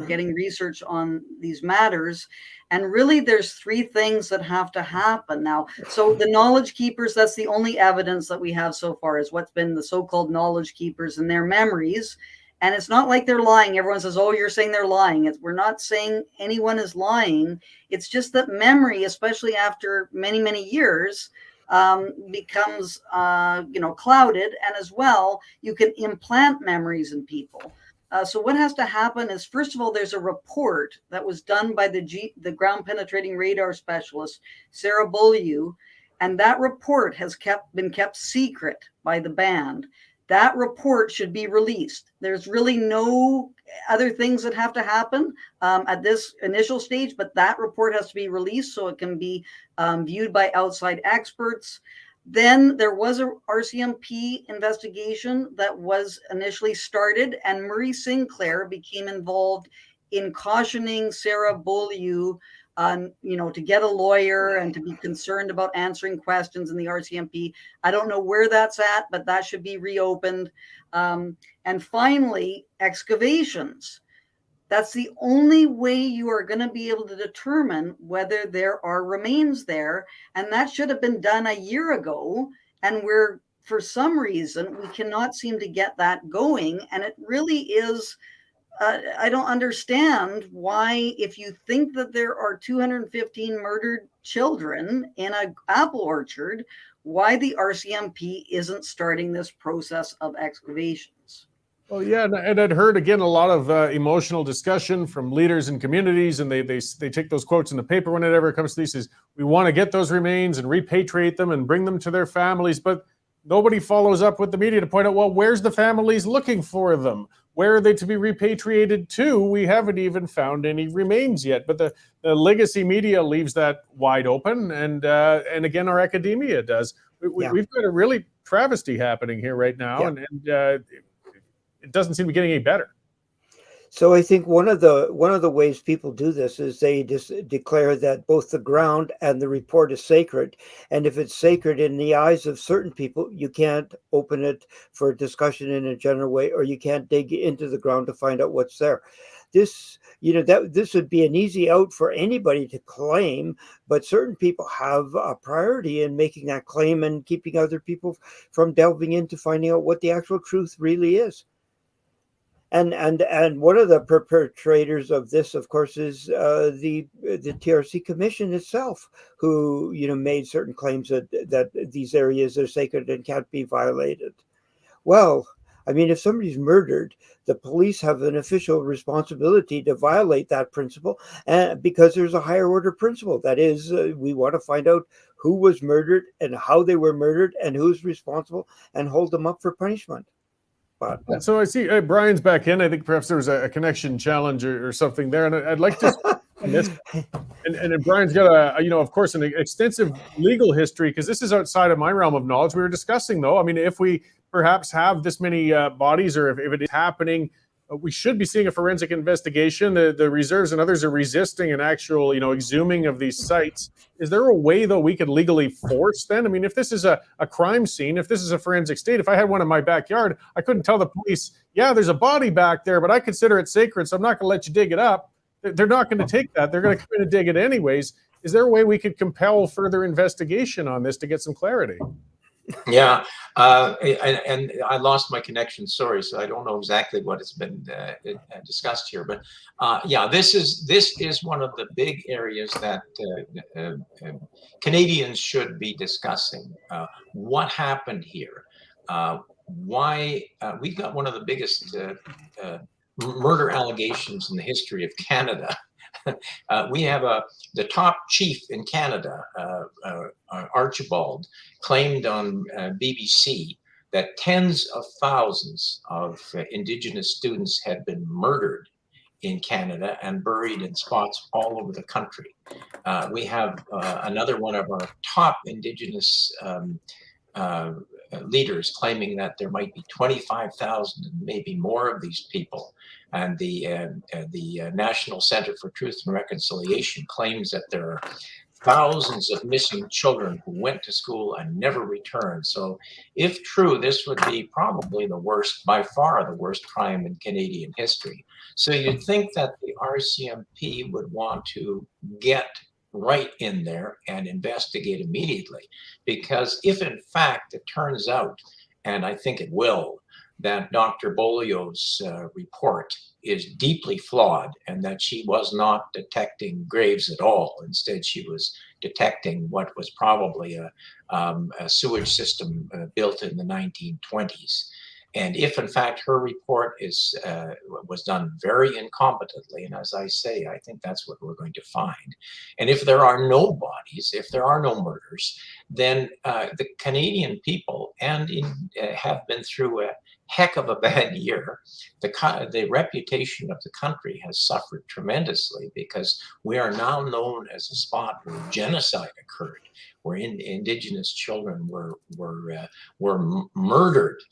getting research on these matters. And really, there's three things that have to happen now. So the knowledge keepers, that's the only evidence that we have so far, is what's been the so-called knowledge keepers and their memories. And it's not like they're lying. Everyone says, oh, you're saying they're lying. We're not saying anyone is lying. It's just that memory, especially after many, many years, becomes, clouded. And as well, you can implant memories in people. So what has to happen is, first of all, there's a report that was done by the ground penetrating radar specialist, Sarah Beaulieu. And that report has been kept secret by the band. That report should be released. There's really no other things that have to happen at this initial stage, but that report has to be released so it can be viewed by outside experts. Then there was a RCMP investigation that was initially started, and Murray Sinclair became involved in cautioning Sarah Beaulieu to get a lawyer and to be concerned about answering questions in the RCMP. I don't know where that's at, but that should be reopened. And finally, excavations. That's the only way you are going to be able to determine whether there are remains there. And that should have been done a year ago. And for some reason, we cannot seem to get that going. And it really is... I don't understand why, if you think that there are 215 murdered children in an apple orchard, why the RCMP isn't starting this process of excavations. Well, yeah, and I'd heard, again, a lot of emotional discussion from leaders and communities, and they take those quotes in the paper when it ever comes to these, is we want to get those remains and repatriate them and bring them to their families, but nobody follows up with the media to point out, well, where's the families looking for them? Where are they to be repatriated to? We haven't even found any remains yet. But the legacy media leaves that wide open, and again, our academia does. We've got a really travesty happening here right now, and it doesn't seem to be getting any better. So I think one of the ways people do this is they just declare that both the ground and the report is sacred. And if it's sacred in the eyes of certain people, you can't open it for discussion in a general way, or you can't dig into the ground to find out what's there. This would be an easy out for anybody to claim, but certain people have a priority in making that claim and keeping other people from delving into finding out what the actual truth really is. And one of the perpetrators of this, of course, is the TRC Commission itself, who made certain claims that these areas are sacred and can't be violated. Well, I mean, if somebody's murdered, the police have an official responsibility to violate that principle, and because there's a higher order principle. That is, we want to find out who was murdered and how they were murdered and who's responsible and hold them up for punishment. So I see Brian's back in. I think perhaps there was a connection challenge or something there, and I'd like to. And Brian's got of course, an extensive legal history, because this is outside of my realm of knowledge. We were discussing, though, I mean, if we perhaps have this many bodies, or if it is happening, we should be seeing a forensic investigation. The reserves and others are resisting an actual, exhuming of these sites. Is there a way, though, we could legally force then? I mean, if this is a crime scene, if this is a forensic state, if I had one in my backyard, I couldn't tell the police, yeah, there's a body back there, but I consider it sacred, so I'm not going to let you dig it up. They're not going to take that. They're going to come in and dig it anyways. Is there a way we could compel further investigation on this to get some clarity? Yeah, and I lost my connection. Sorry, so I don't know exactly what has been discussed here. But yeah, this is one of the big areas that Canadians should be discussing. What happened here? Why we got one of the biggest murder allegations in the history of Canada. We have the top chief in Canada, Archibald, claimed on BBC that tens of thousands of Indigenous students had been murdered in Canada and buried in spots all over the country. We have another one of our top Indigenous leaders claiming that there might be 25,000 and maybe more of these people. And the National Center for Truth and Reconciliation claims that there are thousands of missing children who went to school and never returned. So if true, this would be probably the worst, by far the worst crime in Canadian history. So you'd think that the RCMP would want to get right in there and investigate immediately, because if in fact it turns out, and I think it will, that Dr. Beaulieu's report is deeply flawed and that she was not detecting graves at all. Instead, she was detecting what was probably a sewage system built in the 1920s. And if in fact her report was done very incompetently, and as I say, I think that's what we're going to find. And if there are no bodies, if there are no murders, then the Canadian people have been through a heck of a bad year. The reputation of the country has suffered tremendously because we are now known as a spot where genocide occurred, where Indigenous children were murdered.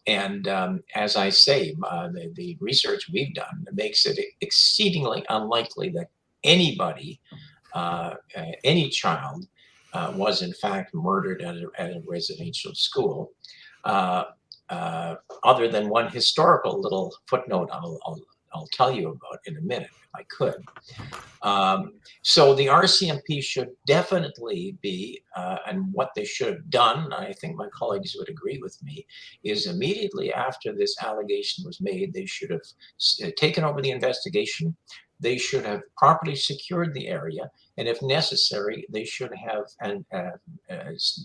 And as I say, the research we've done makes it exceedingly unlikely that anybody, any child, was in fact murdered at a residential school. Other than one historical little footnote I'll tell you about in a minute, if I could. So the RCMP should definitely be, and what they should have done, I think my colleagues would agree with me, is immediately after this allegation was made, they should have taken over the investigation. They should have properly secured the area, and if necessary, they should have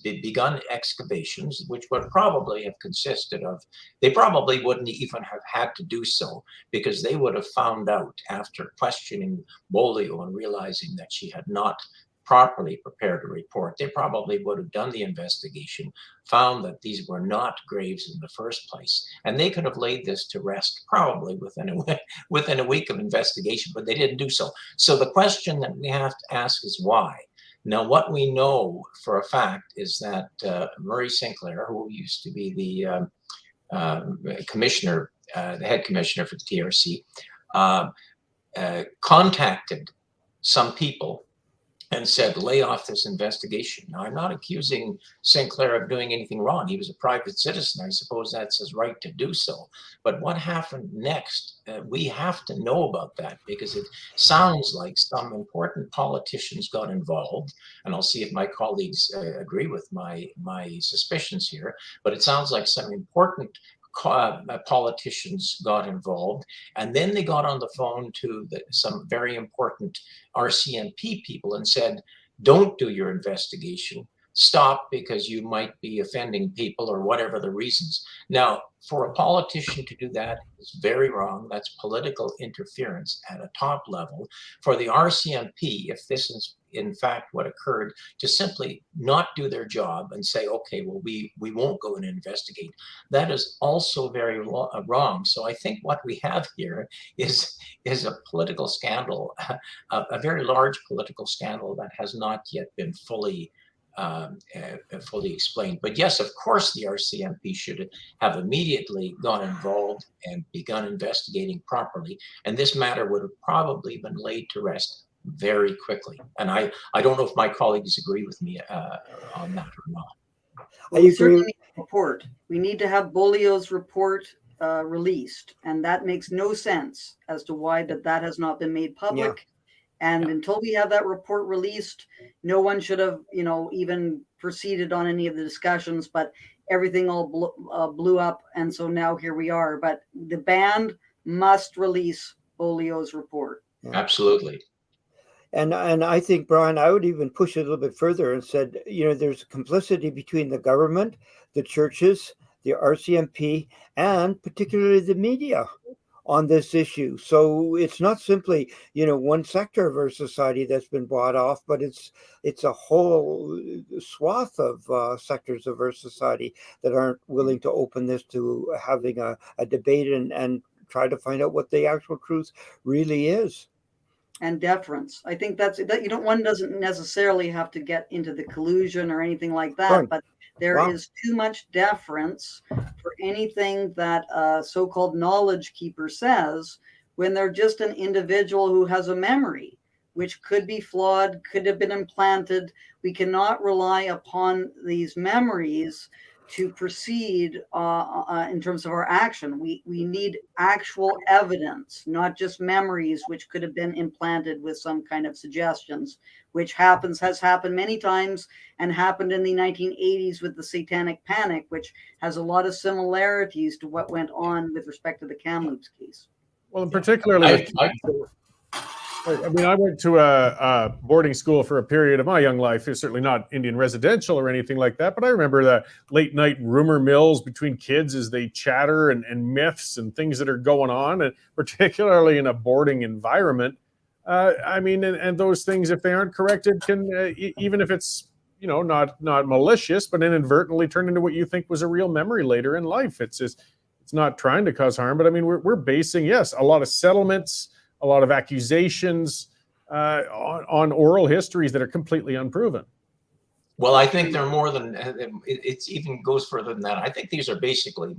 begun excavations, which would probably have consisted of, they probably wouldn't even have had to do so, because they would have found out after questioning Beaulieu and realizing that she had not properly prepared a report, they probably would have done the investigation, found that these were not graves in the first place, and they could have laid this to rest probably within a week of investigation, but they didn't do so. So the question that we have to ask is why? Now, what we know for a fact is that Murray Sinclair, who used to be the commissioner, the head commissioner for the TRC, contacted some people and said, lay off this investigation. Now, I'm not accusing Sinclair of doing anything wrong. He was a private citizen. I suppose that's his right to do so. But what happened next? We have to know about that, because it sounds like some important politicians got involved. And I'll see if my colleagues agree with my suspicions here. But it sounds like some important politicians got involved, and then they got on the phone to some very important RCMP people and said, don't do your investigation, stop, because you might be offending people or whatever the reasons. Now, for a politician to do that is very wrong. That's political interference at a top level. For the RCMP, if this is in fact what occurred, to simply not do their job and say, okay, well, we won't go and investigate, that is also very wrong. So I think what we have here is a political scandal, a very large political scandal that has not yet been fully fully explained. But yes, of course, the RCMP should have immediately gone involved and begun investigating properly. And this matter would have probably been laid to rest very quickly. And I don't know if my colleagues agree with me on that or not. Well, we certainly need a report. We need to have Beaulieu's report released, and that makes no sense as to why that has not been made public. Yeah. And until we have that report released, no one should have, even proceeded on any of the discussions. But everything all blew up, and so now here we are. But the band must release Beaulieu's report. Absolutely. And I think, Brian, I would even push it a little bit further and said, there's complicity between the government, the churches, the RCMP, and particularly the media on this issue. So it's not simply, one sector of our society that's been bought off, but it's a whole swath of sectors of our society that aren't willing to open this to having a debate and try to find out what the actual truth really is. And deference. I think that one doesn't necessarily have to get into the collusion or anything like that, right. But there is too much deference for anything that a so-called knowledge keeper says when they're just an individual who has a memory, which could be flawed, could have been implanted. We cannot rely upon these memories to proceed in terms of our action. We need actual evidence, not just memories, which could have been implanted with some kind of suggestions, which has happened many times and happened in the 1980s with the Satanic Panic, which has a lot of similarities to what went on with respect to the Kamloops case. Well, and particularly, I went to a boarding school for a period of my young life. It's certainly not Indian residential or anything like that, but I remember the late night rumor mills between kids as they chatter and myths and things that are going on, and particularly in a boarding environment. And those things, if they aren't corrected, can even if it's not malicious, but inadvertently turn into what you think was a real memory later in life. It's not trying to cause harm, but we're basing a lot of settlements, a lot of accusations on oral histories that are completely unproven. Well, I think they're more than, it even goes further than that. I think these are basically,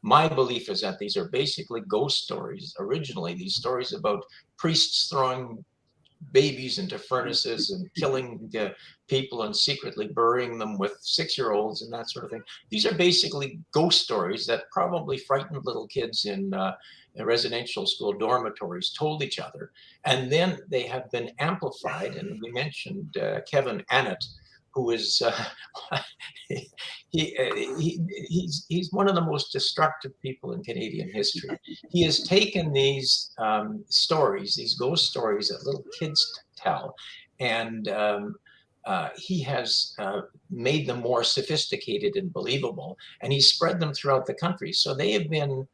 my belief is that these are basically ghost stories. Originally, these stories about priests throwing babies into furnaces and killing people and secretly burying them with 6-year-olds and that sort of thing. These are basically ghost stories that probably frightened little kids in residential school dormitories told each other. And then they have been amplified. And we mentioned Kevin Annett, who is he's one of the most destructive people in Canadian history. He has taken these stories, these ghost stories that little kids tell, and he has made them more sophisticated and believable, and he's spread them throughout the country. So they have been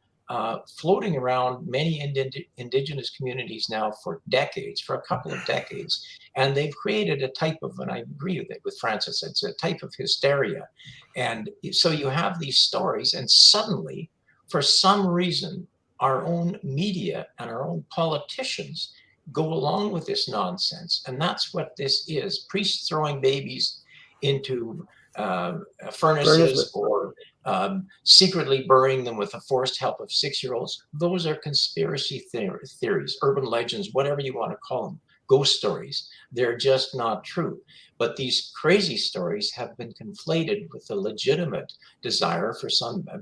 floating around many indigenous communities now for decades, for a couple of decades. And they've created a type of, and I agree with Francis, it's a type of hysteria. And so you have these stories, and suddenly, for some reason, our own media and our own politicians go along with this nonsense. And that's what this is. Priests throwing babies into furnaces or secretly burying them with the forced help of 6-year-olds. Those are conspiracy theories, urban legends, whatever you want to call them, ghost stories. They're just not true. But these crazy stories have been conflated with the legitimate desire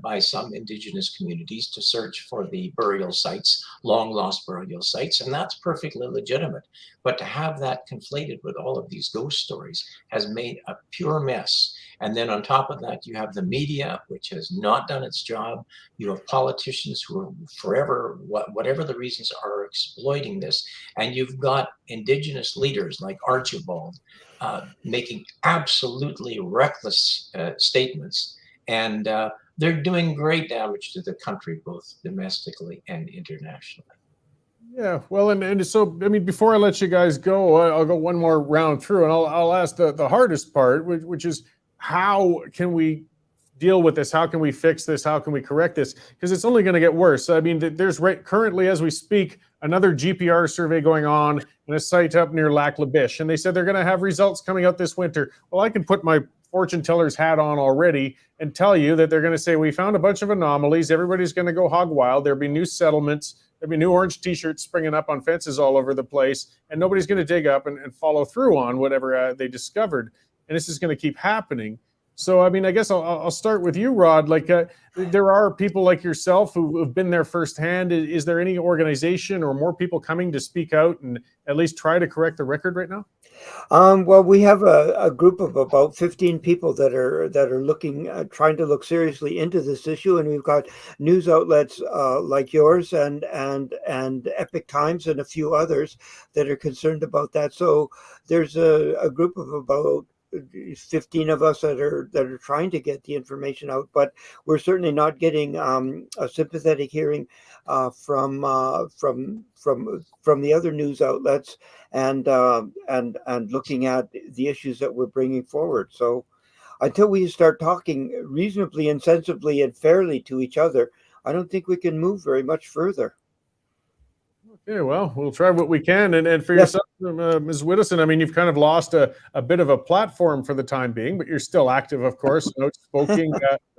by some indigenous communities to search for the burial sites, long lost burial sites, and that's perfectly legitimate. But to have that conflated with all of these ghost stories has made a pure mess. And then on top of that, you have the media, which has not done its job. You have politicians who are forever, whatever the reasons are, exploiting this. And you've got indigenous leaders like Archibald making absolutely reckless statements. And they're doing great damage to the country, both domestically and internationally. Yeah, well, and so, before I let you guys go, I'll go one more round through, and I'll ask the hardest part, which is, how can we deal with this? How can we fix this? How can we correct this? Because it's only going to get worse. I mean, there's currently, as we speak, another GPR survey going on in a site up near Lac La Biche, and they said they're going to have results coming out this winter. Well, I can put my fortune teller's hat on already and tell you that they're going to say, we found a bunch of anomalies. Everybody's going to go hog wild. There'll be new settlements. There'll be new orange t-shirts springing up on fences all over the place, and nobody's going to dig up and follow through on whatever they discovered. And this is going to keep happening. So, I mean, I guess I'll start with you, Rod. Like, there are people like yourself who have been there firsthand. Is there any organization or more people coming to speak out and at least try to correct the record right now? Well, we have a group of about 15 people that are looking, trying to look seriously into this issue, and we've got news outlets like yours and Epic Times and a few others that are concerned about that. So there's a group of about 15 of us that are trying to get the information out, but we're certainly not getting a sympathetic hearing from the other news outlets and looking at the issues that we're bringing forward. So until we start talking reasonably and sensibly and fairly to each other, I don't think we can move very much further. Okay, well, we'll try what we can. And for Yes. yourself, Ms. Widdowson, I mean, you've kind of lost a bit of a platform for the time being, but you're still active, of course,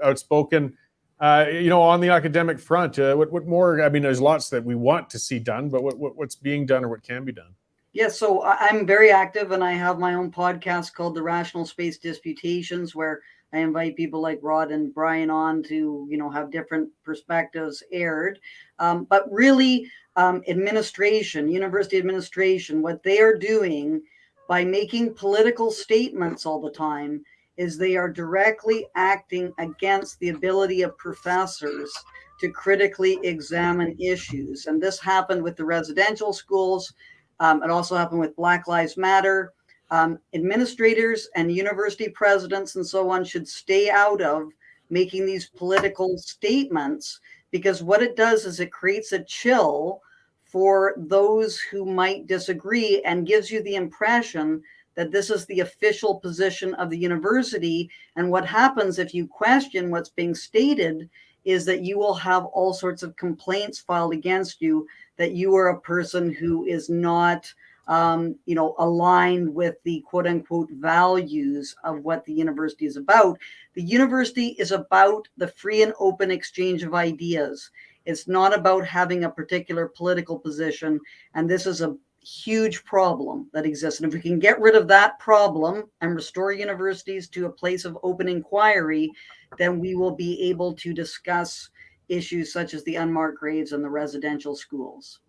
outspoken, on the academic front. What more? I mean, there's lots that we want to see done, but what's being done or what can be done? Yes, so I'm very active, and I have my own podcast called The Rational Space Disputations, where I invite people like Rod and Brian on to, have different perspectives aired. But really, university administration, what they are doing by making political statements all the time is they are directly acting against the ability of professors to critically examine issues. And this happened with the residential schools. It also happened with Black Lives Matter. Administrators and university presidents and so on should stay out of making these political statements, because what it does is it creates a chill for those who might disagree and gives you the impression that this is the official position of the university. And what happens if you question what's being stated is that you will have all sorts of complaints filed against you, that you are a person who is not aligned with the quote unquote values of what the university is about. The university is about the free and open exchange of ideas. It's not about having a particular political position. And this is a huge problem that exists. And if we can get rid of that problem and restore universities to a place of open inquiry, then we will be able to discuss issues such as the unmarked graves and the residential schools.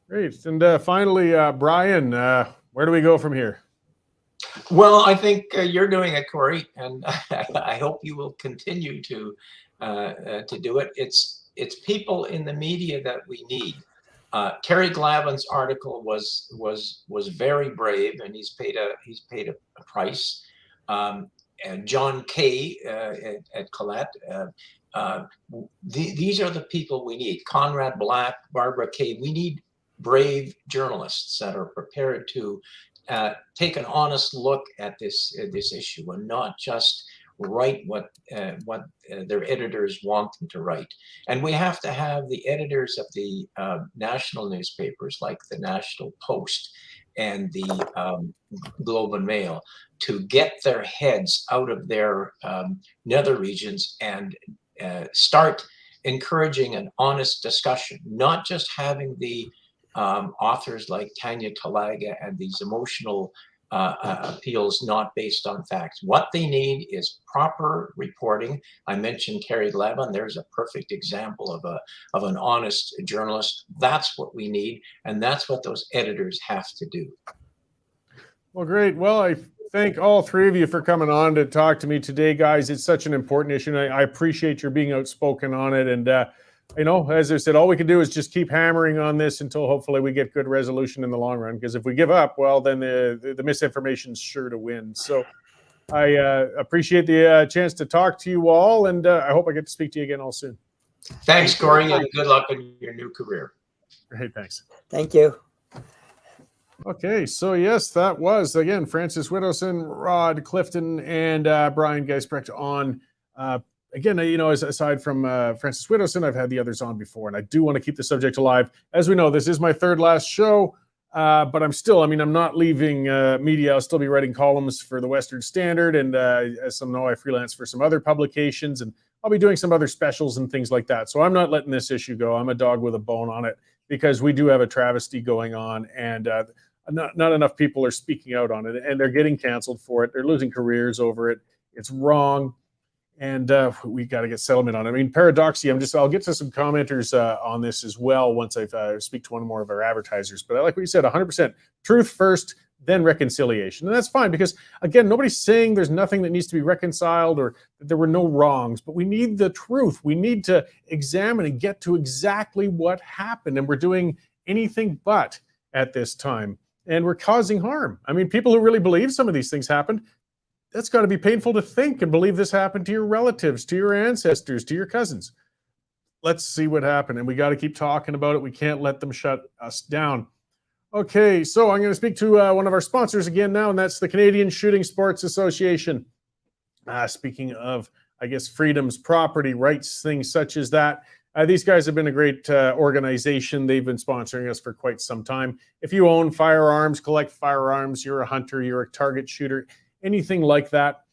Great. And finally, Brian, where do we go from here? Well, I think you're doing it, Cory, and I hope you will continue to do it. It's people in the media that we need. Terry Glavin's article was very brave, and he's paid a price. And John Kay at Colette. These are the people we need. Conrad Black, Barbara Kay. We need brave journalists that are prepared to take an honest look at this issue and not just write what their editors want them to write. And we have to have the editors of the national newspapers like the National Post and the Globe and Mail to get their heads out of their nether regions and start encouraging an honest discussion, not just having the authors like Tanya Talaga and these emotional appeals not based on facts. What they need is proper reporting. I mentioned Terry Glavin. There's a perfect example of an honest journalist. That's what we need, and that's what those editors have to do. Well, great. Well, I thank all three of you for coming on to talk to me today, guys. It's such an important issue, and I appreciate your being outspoken on it. And as I said, all we can do is just keep hammering on this until hopefully we get good resolution in the long run. Because if we give up, well, then the misinformation is sure to win. So I appreciate the chance to talk to you all, and I hope I get to speak to you again all soon. Thanks, Cory, and good luck in your new career. Great, thanks. Thank you. Okay, so yes, that was, again, Francis Widdowson, Rod Clifton, and Brian Geisbrecht on again, aside from Francis Widdowson, I've had the others on before, and I do want to keep the subject alive. As we know, this is my third last show, but I'm not leaving media. I'll still be writing columns for the Western Standard, and as some know, I freelance for some other publications, and I'll be doing some other specials and things like that. So I'm not letting this issue go. I'm a dog with a bone on it, because we do have a travesty going on, and not enough people are speaking out on it, and they're getting canceled for it. They're losing careers over it. It's wrong. And we got to get settlement on it. I mean, paradoxically, I'll get to some commenters on this as well once I speak to one more of our advertisers. But I like what you said, 100% truth first, then reconciliation. And that's fine, because, again, nobody's saying there's nothing that needs to be reconciled or that there were no wrongs. But we need the truth. We need to examine and get to exactly what happened. And we're doing anything but at this time. And we're causing harm. I mean, people who really believe some of these things happened, that's got to be painful to think and believe this happened to your relatives, to your ancestors, to your cousins. Let's see what happened. And we got to keep talking about it. We can't let them shut us down. Okay, so I'm going to speak to one of our sponsors again now, and that's the Canadian Shooting Sports Association. Speaking of, I guess, freedoms, property rights, things such as that. These guys have been a great organization. They've been sponsoring us for quite some time. If you own firearms, collect firearms, you're a hunter, you're a target shooter, anything like that,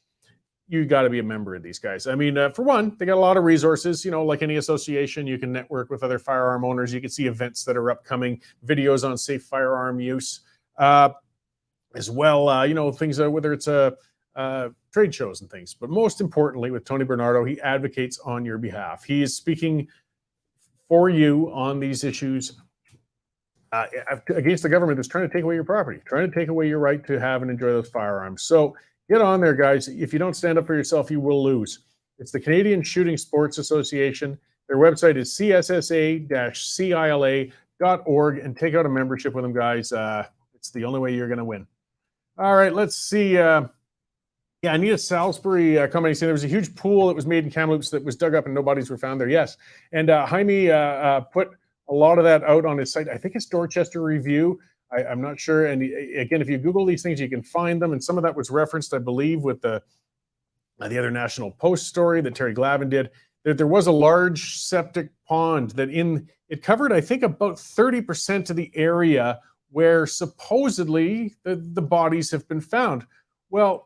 you got to be a member of these guys. I mean, for one, they got a lot of resources. Like any association, you can network with other firearm owners. You can see events that are upcoming, videos on safe firearm use, as well. Things whether it's trade shows and things. But most importantly, with Tony Bernardo, he advocates on your behalf. He is speaking for you on these issues against the government that's trying to take away your property, trying to take away your right to have and enjoy those firearms. So get on there, guys. If you don't stand up for yourself, you will lose. It's the Canadian Shooting Sports Association. Their website is cssa-cila.org, and take out a membership with them, guys. It's the only way you're going to win. All right, let's see. Anita Salisbury commenting saying there was a huge pool that was made in Kamloops that was dug up and no bodies were found there. Yes. And Jaime put a lot of that out on his site. I think it's Dorchester Review. I'm not sure. And again, if you Google these things, you can find them. And some of that was referenced, I believe, with the other National Post story that Terry Glavin did. There was a large septic pond that it covered, I think, about 30% of the area where supposedly the bodies have been found. Well,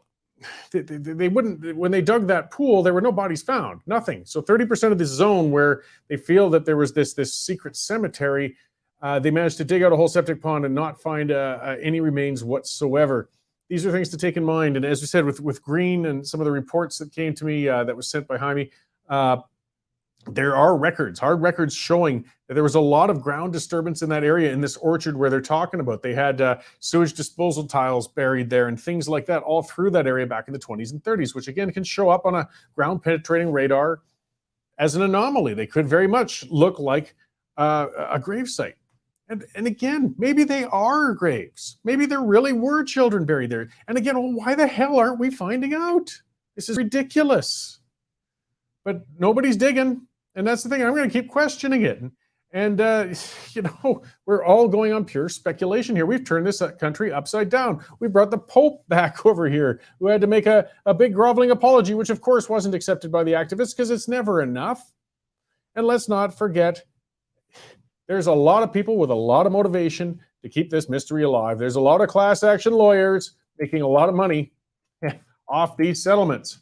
they wouldn't, when they dug that pool, there were no bodies found, nothing. So 30% of this zone where they feel that there was this secret cemetery, they managed to dig out a whole septic pond and not find any remains whatsoever. These are things to take in mind. And as we said, with Green and some of the reports that came to me that was sent by Jaime, there are hard records showing that there was a lot of ground disturbance in that area in this orchard where they're talking about. They had sewage disposal tiles buried there and things like that all through that area back in the 20s and 30s, which again can show up on a ground penetrating radar as an anomaly. They could very much look like a gravesite. And again, maybe they are graves. Maybe there really were children buried there. And again, well, why the hell aren't we finding out? This is ridiculous. But nobody's digging. And that's the thing. I'm going to keep questioning it. And, we're all going on pure speculation here. We've turned this country upside down. We brought the Pope back over here, who had to make a big groveling apology, which, of course, wasn't accepted by the activists because it's never enough. And let's not forget, there's a lot of people with a lot of motivation to keep this mystery alive. There's a lot of class action lawyers making a lot of money off these settlements.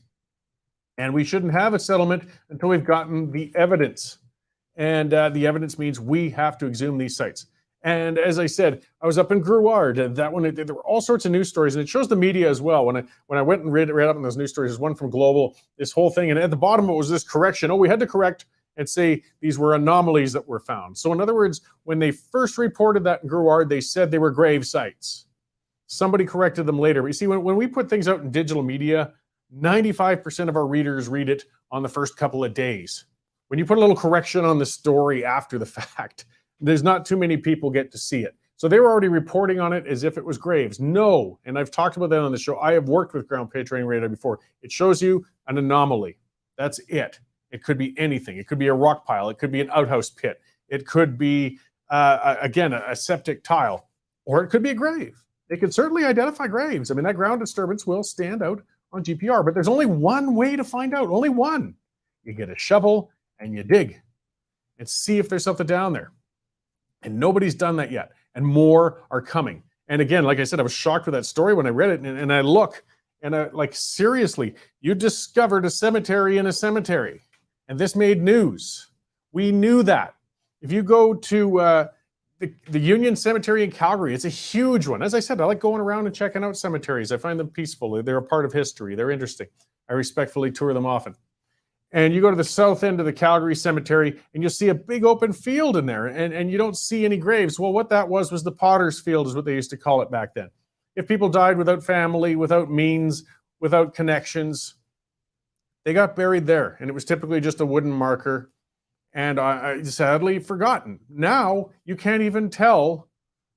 And we shouldn't have a settlement until we've gotten the evidence. And the evidence means we have to exhume these sites. And as I said, I was up in Gruard. That one, there were all sorts of news stories, and it shows the media as well. When I went and read up on those news stories, there's one from Global, this whole thing. And at the bottom, it was this correction. We had to correct and say these were anomalies that were found. So in other words, when they first reported that in Gruard, they said they were grave sites. Somebody corrected them later. But you see, when we put things out in digital media, 95% of our readers read it on the first couple of days. When you put a little correction on the story after the fact, there's not too many people get to see it. So they were already reporting on it as if it was graves. No, and I've talked about that on the show. I have worked with ground penetrating radar before. It shows you an anomaly. That's it. It could be anything. It could be a rock pile. It could be an outhouse pit. It could be, again, a septic tile, or it could be a grave. They could certainly identify graves. I mean, that ground disturbance will stand out on GPR, but there's only one way to find out, only one. you get a shovel, and you dig and see if there's something down there. And nobody's done that yet. And more are coming. And again, like I said, I was shocked with that story when I read it. And I look, and I, like, seriously, you discovered a cemetery in a cemetery. And this made news. We knew that. If you go to the Union Cemetery in Calgary, it's a huge one. As I said, I like going around and checking out cemeteries. I find them peaceful. They're a part of history. They're interesting. I respectfully tour them often. And you go to the south end of the Calgary Cemetery, and you'll see a big open field in there, and you don't see any graves. Well, what that was the Potter's Field, is what they used to call it back then. If people died without family, without means, without connections, they got buried there. And it was typically just a wooden marker, and I sadly forgotten. Now, you can't even tell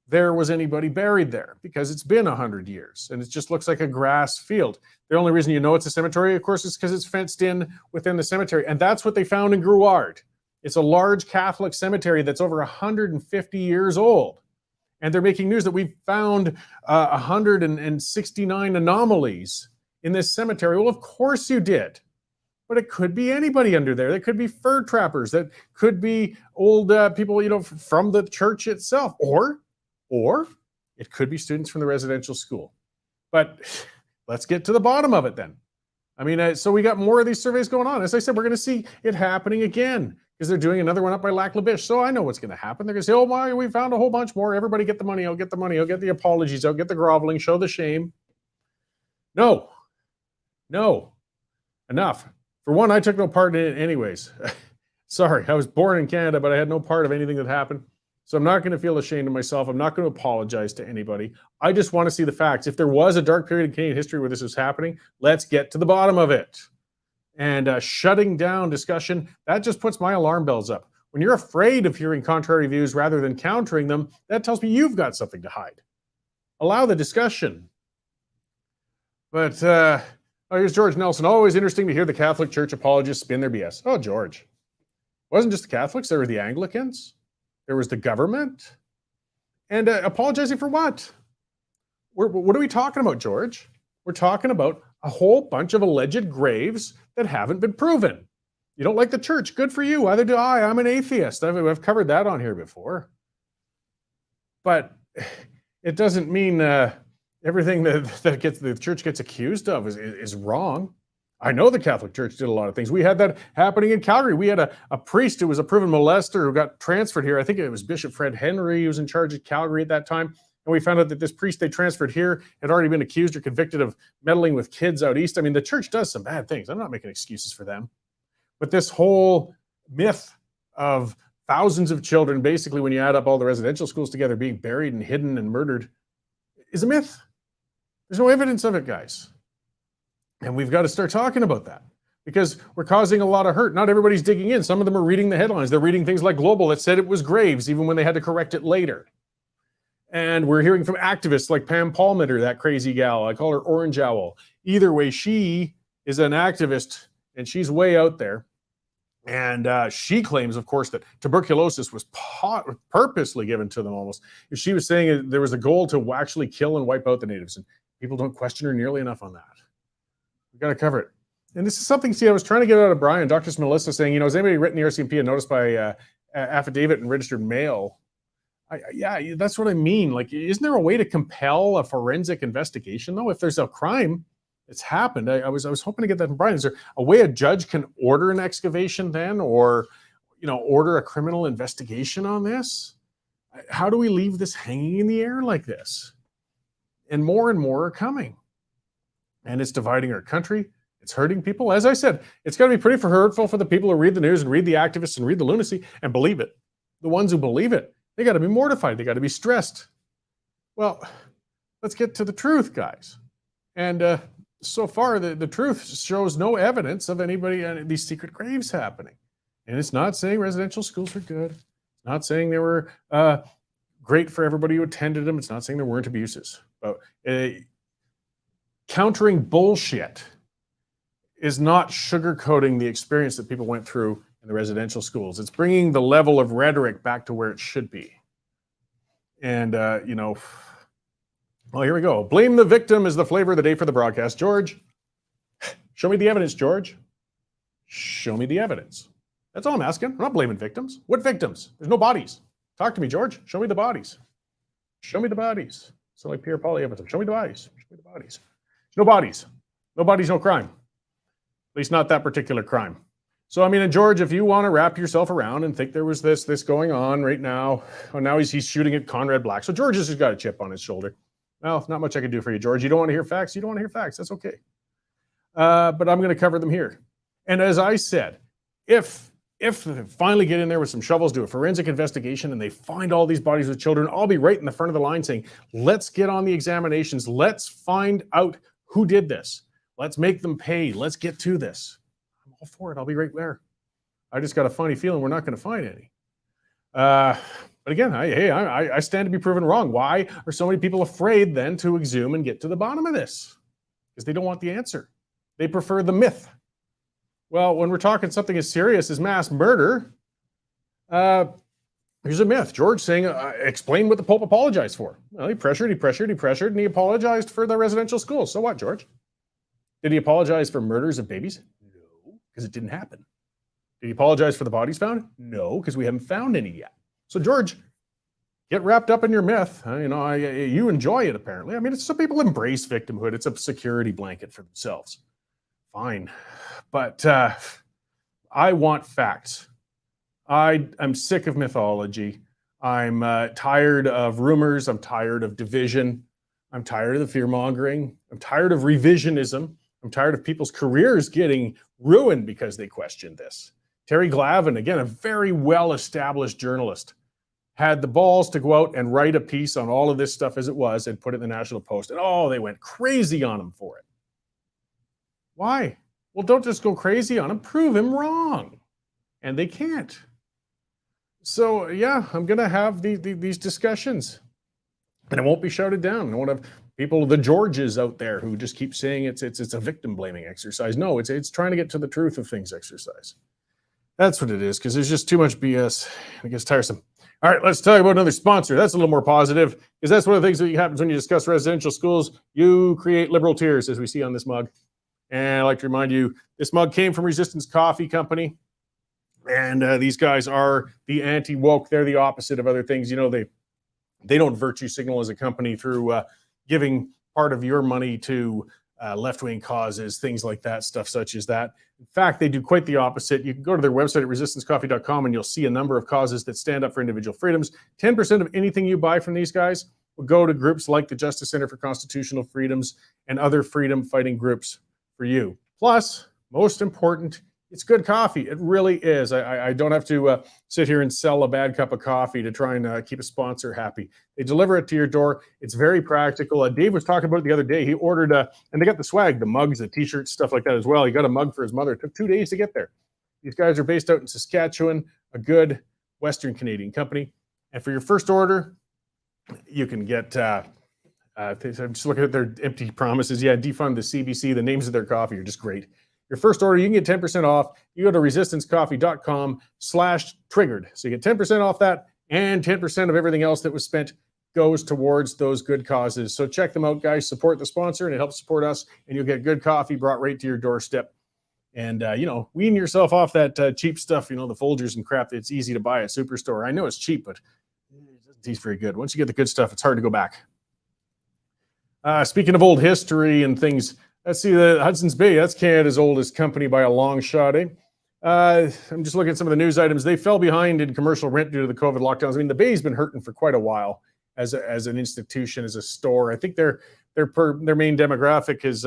there was anybody buried there because it's been 100 years, and it just looks like a grass field. The only reason you know it's a cemetery, of course, is because it's fenced in within the cemetery. And that's what they found in Grouard. It's a large Catholic cemetery that's over 150 years old. And they're making news that we've found 169 anomalies in this cemetery. Well, of course you did. But it could be anybody under there. That could be fur trappers. That could be old people, from the church itself. Or it could be students from the residential school. But let's get to the bottom of it then. I mean, so we got more of these surveys going on. As I said, we're going to see it happening again because they're doing another one up by Lac La Biche. So I know what's going to happen. They're going to say, oh my, we found a whole bunch more. Everybody get the money. I'll get the money. I'll get the apologies. I'll get the groveling. Show the shame. No. Enough. For one, I took no part in it anyways. Sorry, I was born in Canada, but I had no part of anything that happened. So I'm not going to feel ashamed of myself. I'm not going to apologize to anybody. I just want to see the facts. If there was a dark period in Canadian history where this was happening, let's get to the bottom of it. And shutting down discussion, that just puts my alarm bells up. When you're afraid of hearing contrary views rather than countering them, that tells me you've got something to hide. Allow the discussion. But here's George Nelson. Always interesting to hear the Catholic Church apologists spin their BS. Oh, George. It wasn't just the Catholics. There were the Anglicans. There was the government. And apologizing for what? What are we talking about, George? We're talking about a whole bunch of alleged graves that haven't been proven. You don't like the church. Good for you. Either do I. I'm an atheist. I've covered that on here before. But it doesn't mean everything that the church gets accused of is wrong. I know the Catholic Church did a lot of things. We had that happening in Calgary. We had a priest who was a proven molester who got transferred here. I think it was Bishop Fred Henry who was in charge of Calgary at that time. And we found out that this priest they transferred here had already been accused or convicted of meddling with kids out east. I mean, the church does some bad things. I'm not making excuses for them. But this whole myth of thousands of children, basically when you add up all the residential schools together, being buried and hidden and murdered, is a myth. There's no evidence of it, guys. And we've got to start talking about that because we're causing a lot of hurt. Not everybody's digging in. Some of them are reading the headlines. They're reading things like Global that said it was graves, even when they had to correct it later. And we're hearing from activists like Pam Palmater, that crazy gal. I call her Orange Owl. Either way, she is an activist and she's way out there. And she claims, of course, that tuberculosis was purposely given to them almost. She was saying there was a goal to actually kill and wipe out the natives. And people don't question her nearly enough on that. We've got to cover it. And this is something, I was trying to get out of Brian, Dr. Melissa saying, has anybody written the RCMP and noticed by affidavit and registered mail? Yeah, that's what I mean. Like, isn't there a way to compel a forensic investigation, though? If there's a crime that's happened, I was hoping to get that from Brian. Is there a way a judge can order an excavation then, or, order a criminal investigation on this? How do we leave this hanging in the air like this? And more are coming. And it's dividing our country. It's hurting people. As I said, it's going to be pretty hurtful for the people who read the news and read the activists and read the lunacy and believe it. The ones who believe it, they got to be mortified. They got to be stressed. Well, let's get to the truth, guys. And so far, the truth shows no evidence of these secret graves happening. And it's not saying residential schools are good. It's not saying they were great for everybody who attended them. It's not saying there weren't abuses. But countering bullshit is not sugarcoating the experience that people went through in the residential schools. It's bringing the level of rhetoric back to where it should be. And, well, here we go. Blame the victim is the flavor of the day for the broadcast. George, show me the evidence, George. Show me the evidence. That's all I'm asking. I'm not blaming victims. What victims? There's no bodies. Talk to me, George. Show me the bodies. Show me the bodies. So like Pierre Poilievre, show me the bodies. Show me the bodies. No bodies. No bodies, no crime. At least not that particular crime. So, I mean, and George, if you want to wrap yourself around and think there was this going on right now, oh, now he's shooting at Conrad Black. So George has just got a chip on his shoulder. Well, not much I can do for you, George. You don't want to hear facts? You don't want to hear facts. That's okay. But I'm going to cover them here. And as I said, if they finally get in there with some shovels, do a forensic investigation, and they find all these bodies of children, I'll be right in the front of the line saying, let's get on the examinations. Let's find out who did this. Let's make them pay. Let's get to this. I'm all for it. I'll be right there. I just got a funny feeling we're not going to find any. But again, I stand to be proven wrong. Why are so many people afraid then to exhume and get to the bottom of this? Because they don't want the answer. They prefer the myth. Well, when we're talking something as serious as mass murder, here's a myth. George saying, explain what the Pope apologized for. Well, he pressured, and he apologized for the residential schools. So what, George? Did he apologize for murders of babies? No, because it didn't happen. Did he apologize for the bodies found? No, because we haven't found any yet. So George, get wrapped up in your myth. You enjoy it, apparently. I mean, some people embrace victimhood. It's a security blanket for themselves. Fine. But I want facts. I'm sick of mythology. I'm tired of rumors. I'm tired of division. I'm tired of the fear-mongering. I'm tired of revisionism. I'm tired of people's careers getting ruined because they questioned this. Terry Glavin, again, a very well-established journalist, had the balls to go out and write a piece on all of this stuff as it was and put it in the National Post. And they went crazy on him for it. Why? Well, don't just go crazy on him. Prove him wrong. And they can't. So, yeah, I'm going to have these discussions. And it won't be shouted down. I won't have people, the Georges out there who just keep saying it's a victim-blaming exercise. No, it's trying to get to the truth of things exercise. That's what it is, because there's just too much BS. It gets tiresome. All right, let's talk about another sponsor. That's a little more positive, because that's one of the things that happens when you discuss residential schools. You create liberal tears, as we see on this mug. And I'd like to remind you, this mug came from Resistance Coffee Company. And these guys are the anti-woke. They're the opposite of other things. They don't virtue signal as a company through giving part of your money to left-wing causes, things like that, stuff such as that. In fact, they do quite the opposite. You can go to their website at resistancecoffee.com and you'll see a number of causes that stand up for individual freedoms. 10% of anything you buy from these guys will go to groups like the Justice Center for Constitutional Freedoms and other freedom-fighting groups for you. Plus, most important, it's good coffee. It really is. I don't have to sit here and sell a bad cup of coffee to try and keep a sponsor happy. They deliver it to your door. It's very practical. Dave was talking about it the other day. He ordered, and they got the swag, the mugs, the t-shirts, stuff like that as well. He got a mug for his mother. It took 2 days to get there. These guys are based out in Saskatchewan, a good Western Canadian company. And for your first order, you can get, I'm just looking at their empty promises. Yeah, defund the CBC. The names of their coffee are just great. Your first order, you can get 10% off. You go to resistancecoffee.com/triggered. So you get 10% off that, and 10% of everything else that was spent goes towards those good causes. So check them out, guys. Support the sponsor, and it helps support us, and you'll get good coffee brought right to your doorstep. And, wean yourself off that cheap stuff, the Folgers and crap that's easy to buy at Superstore. I know it's cheap, but it doesn't taste very good. Once you get the good stuff, it's hard to go back. Speaking of old history and things, let's see, the Hudson's Bay, that's Canada's oldest company by a long shot, eh? I'm just looking at some of the news items. They fell behind in commercial rent due to the COVID lockdowns. I mean, the Bay's been hurting for quite a while as an institution, as a store. I think their main demographic is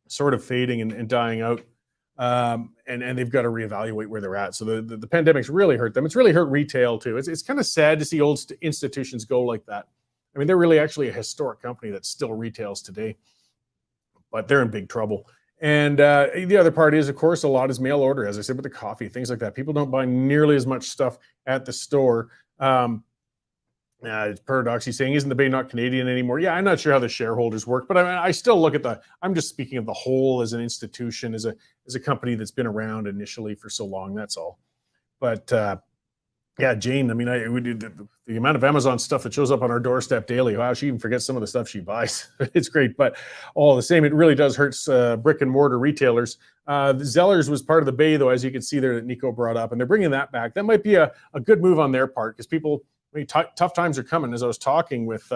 sort of fading and dying out. And they've got to reevaluate where they're at. So the pandemic's really hurt them. It's really hurt retail too. It's kind of sad to see old institutions go like that. I mean, they're really actually a historic company that still retails today, but they're in big trouble. And the other part is, of course, a lot is mail order, as I said, with the coffee, things like that. People don't buy nearly as much stuff at the store. It's paradox. He's saying, isn't the Bay not Canadian anymore? Yeah, I'm not sure how the shareholders work, but I still look at I'm just speaking of the whole as an institution, as a company that's been around initially for so long. That's all. But Yeah, Jane. I mean, we do the amount of Amazon stuff that shows up on our doorstep daily. Wow, she even forgets some of the stuff she buys. It's great, but all the same, it really does hurt brick and mortar retailers. The Zellers was part of the Bay, though, as you can see there that Nico brought up, and they're bringing that back. That might be a good move on their part because people, I mean, tough times are coming. As I was talking with,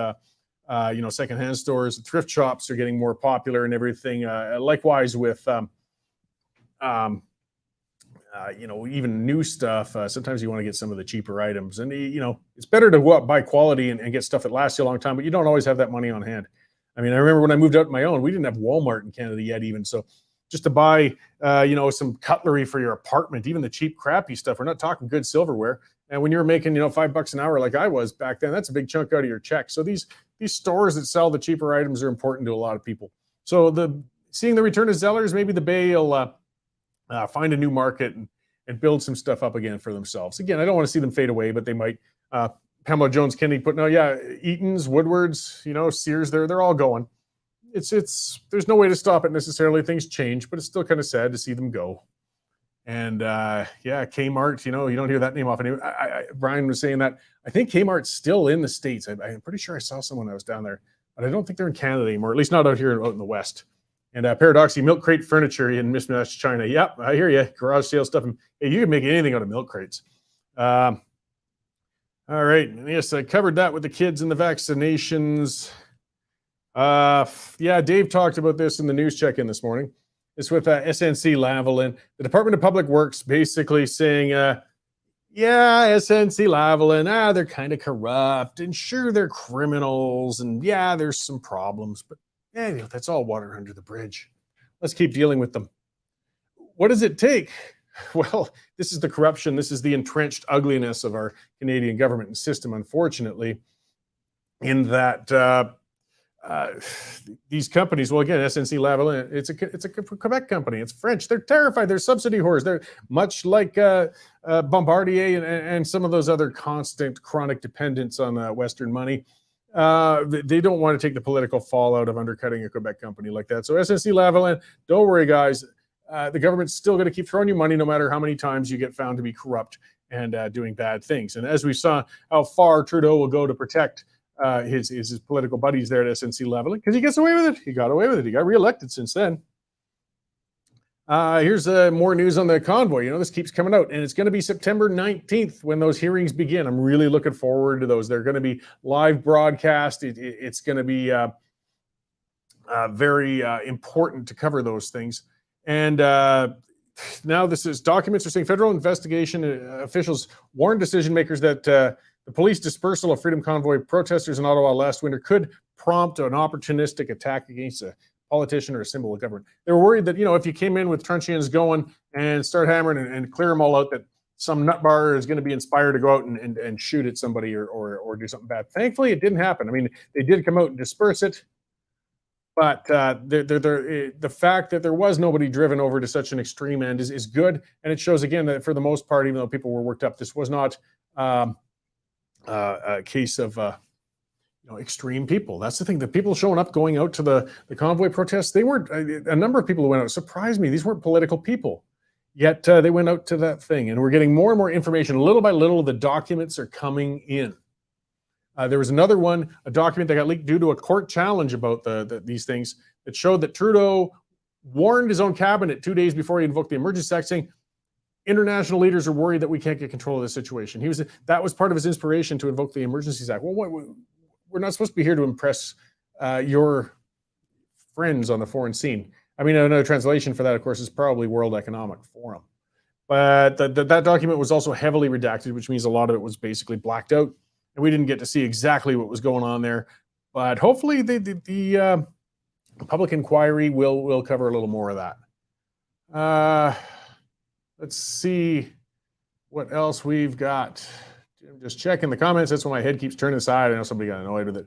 secondhand stores, thrift shops are getting more popular and everything. Likewise with. Even new stuff. Sometimes you want to get some of the cheaper items, and it's better to go out buy quality and get stuff that lasts you a long time. But you don't always have that money on hand. I mean, I remember when I moved out on my own, we didn't have Walmart in Canada yet, even so. Just to buy, some cutlery for your apartment, even the cheap, crappy stuff. We're not talking good silverware. And when you're making, $5 an hour like I was back then, that's a big chunk out of your check. So these stores that sell the cheaper items are important to a lot of people. So seeing the return of Zellers, maybe the Bay will find a new market and build some stuff up again for themselves. Again, I don't want to see them fade away, but they might. Pamela Jones-Kennedy putting out, Eaton's, Woodward's, Sears, they're all going. There's no way to stop it necessarily. Things change, but it's still kind of sad to see them go. And Kmart, you don't hear that name often. Brian was saying that I think Kmart's still in the States. I'm pretty sure I saw someone that was down there, but I don't think they're in Canada anymore, at least not out in the West. And paradoxically, milk crate furniture in mismatched China. Yep, I hear you. Garage sale stuff. And you can make anything out of milk crates. All right. And yes, I covered that with the kids and the vaccinations. Dave talked about this in the news check-in this morning. It's with SNC Lavalin. The Department of Public Works basically saying, SNC Lavalin, they're kind of corrupt. And sure, they're criminals. And there's some problems. But that's all water under the bridge. Let's keep dealing with them. What does it take? Well, this is the corruption. This is the entrenched ugliness of our Canadian government and system, unfortunately, in that these companies, well, again, SNC Lavalin, it's a Quebec company. It's French. They're terrified. They're subsidy whores. They're much like Bombardier and some of those other constant chronic dependents on Western money. They don't want to take the political fallout of undercutting a Quebec company like that. So SNC Lavalin, don't worry, guys. The government's still going to keep throwing you money no matter how many times you get found to be corrupt and doing bad things. And as we saw how far Trudeau will go to protect his political buddies there at SNC Lavalin, because he gets away with it. He got away with it. He got reelected since then. Here's more news on the convoy. This keeps coming out, and it's going to be September 19th when those hearings begin. I'm really looking forward to those. They're going to be live broadcast. It's going to be very important to cover those things. And now documents are saying federal investigation officials warned decision makers that the police dispersal of Freedom Convoy protesters in Ottawa last winter could prompt an opportunistic attack against a politician or a symbol of government. They were worried that, if you came in with truncheons going and start hammering and clear them all out, that some nutbar is going to be inspired to go out and shoot at somebody or do something bad. Thankfully, it didn't happen. I mean, they did come out and disperse it, but the fact that there was nobody driven over to such an extreme end is good. And it shows, again, that for the most part, even though people were worked up, this was not a case of extreme people. That's the thing. The people showing up, going out to the convoy protests, they weren't, a number of people who went out surprised me. These weren't political people, yet they went out to that thing. And we're getting more and more information. Little by little, the documents are coming in. There was another one, a document that got leaked due to a court challenge about these things that showed that Trudeau warned his own cabinet 2 days before he invoked the Emergency Act, saying, international leaders are worried that we can't get control of this situation. That was part of his inspiration to invoke the Emergencies Act. Well, we're not supposed to be here to impress your friends on the foreign scene. I mean, another translation for that, of course, is probably World Economic Forum. But that document was also heavily redacted, which means a lot of it was basically blacked out, and we didn't get to see exactly what was going on there. But hopefully, the public inquiry will cover a little more of that. Let's see what else we've got. I'm just checking the comments. That's when my head keeps turning aside. I know somebody got annoyed with it.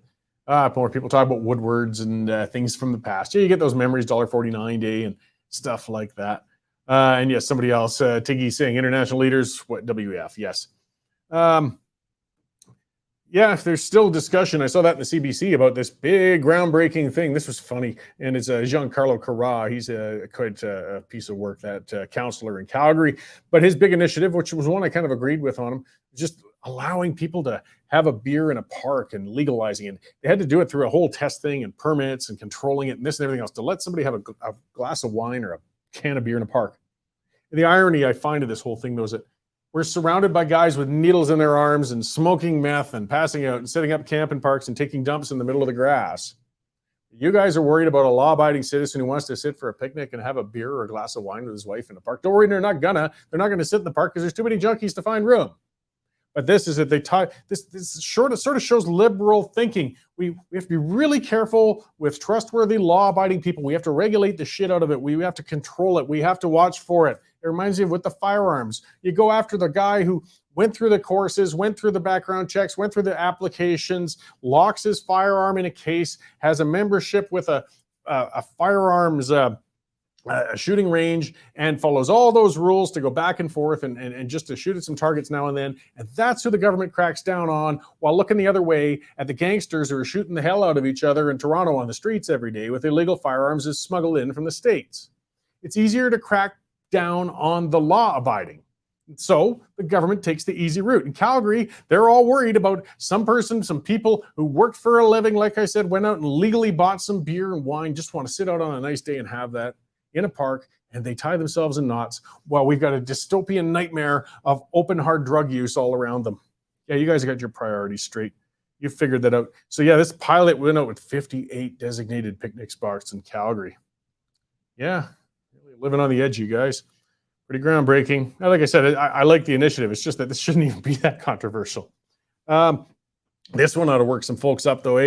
More people talk about Woodwards and things from the past. You get those memories, $1.49 day and stuff like that. And yes, somebody else, Tiggy saying international leaders, what WEF? Yes. yeah, there's still discussion. I saw that in the CBC about this big groundbreaking thing. This was funny. And it's Giancarlo Corra. He's quite a piece of work, that counselor in Calgary. But his big initiative, which was one I kind of agreed with on him, just allowing people to have a beer in a park and legalizing it. They had to do it through a whole test thing and permits and controlling it and this and everything else to let somebody have a glass of wine or a can of beer in a park. And the irony I find of this whole thing, though, is that we're surrounded by guys with needles in their arms and smoking meth and passing out and setting up camp in parks and taking dumps in the middle of the grass. You guys are worried about a law-abiding citizen who wants to sit for a picnic and have a beer or a glass of wine with his wife in the park. Don't worry, they're not gonna sit in the park because there's too many junkies to find room. But this is that they tie this sort of shows liberal thinking. We have to be really careful with trustworthy law-abiding people. We have to regulate the shit out of it. We have to control it. We have to watch for it. It reminds me of with the firearms. You go after the guy who went through the courses, went through the background checks, went through the applications, locks his firearm in a case, has a membership with a firearms a shooting range, and follows all those rules to go back and forth and just to shoot at some targets now and then. And that's who the government cracks down on, while looking the other way at the gangsters who are shooting the hell out of each other in Toronto on the streets every day with illegal firearms as smuggled in from the States. It's easier to crack down on the law-abiding. So the government takes the easy route. In Calgary, they're all worried about some people who worked for a living, like I said, went out and legally bought some beer and wine, just want to sit out on a nice day and have that in a park, and they tie themselves in knots while we've got a dystopian nightmare of open hard drug use all around them. Yeah, you guys got your priorities straight. You figured that out. So yeah, this pilot went out with 58 designated picnic spots in Calgary. Yeah, really living on the edge, you guys. Pretty groundbreaking. Like I said, I like the initiative. It's just that this shouldn't even be that controversial. This one ought to work some folks up, though.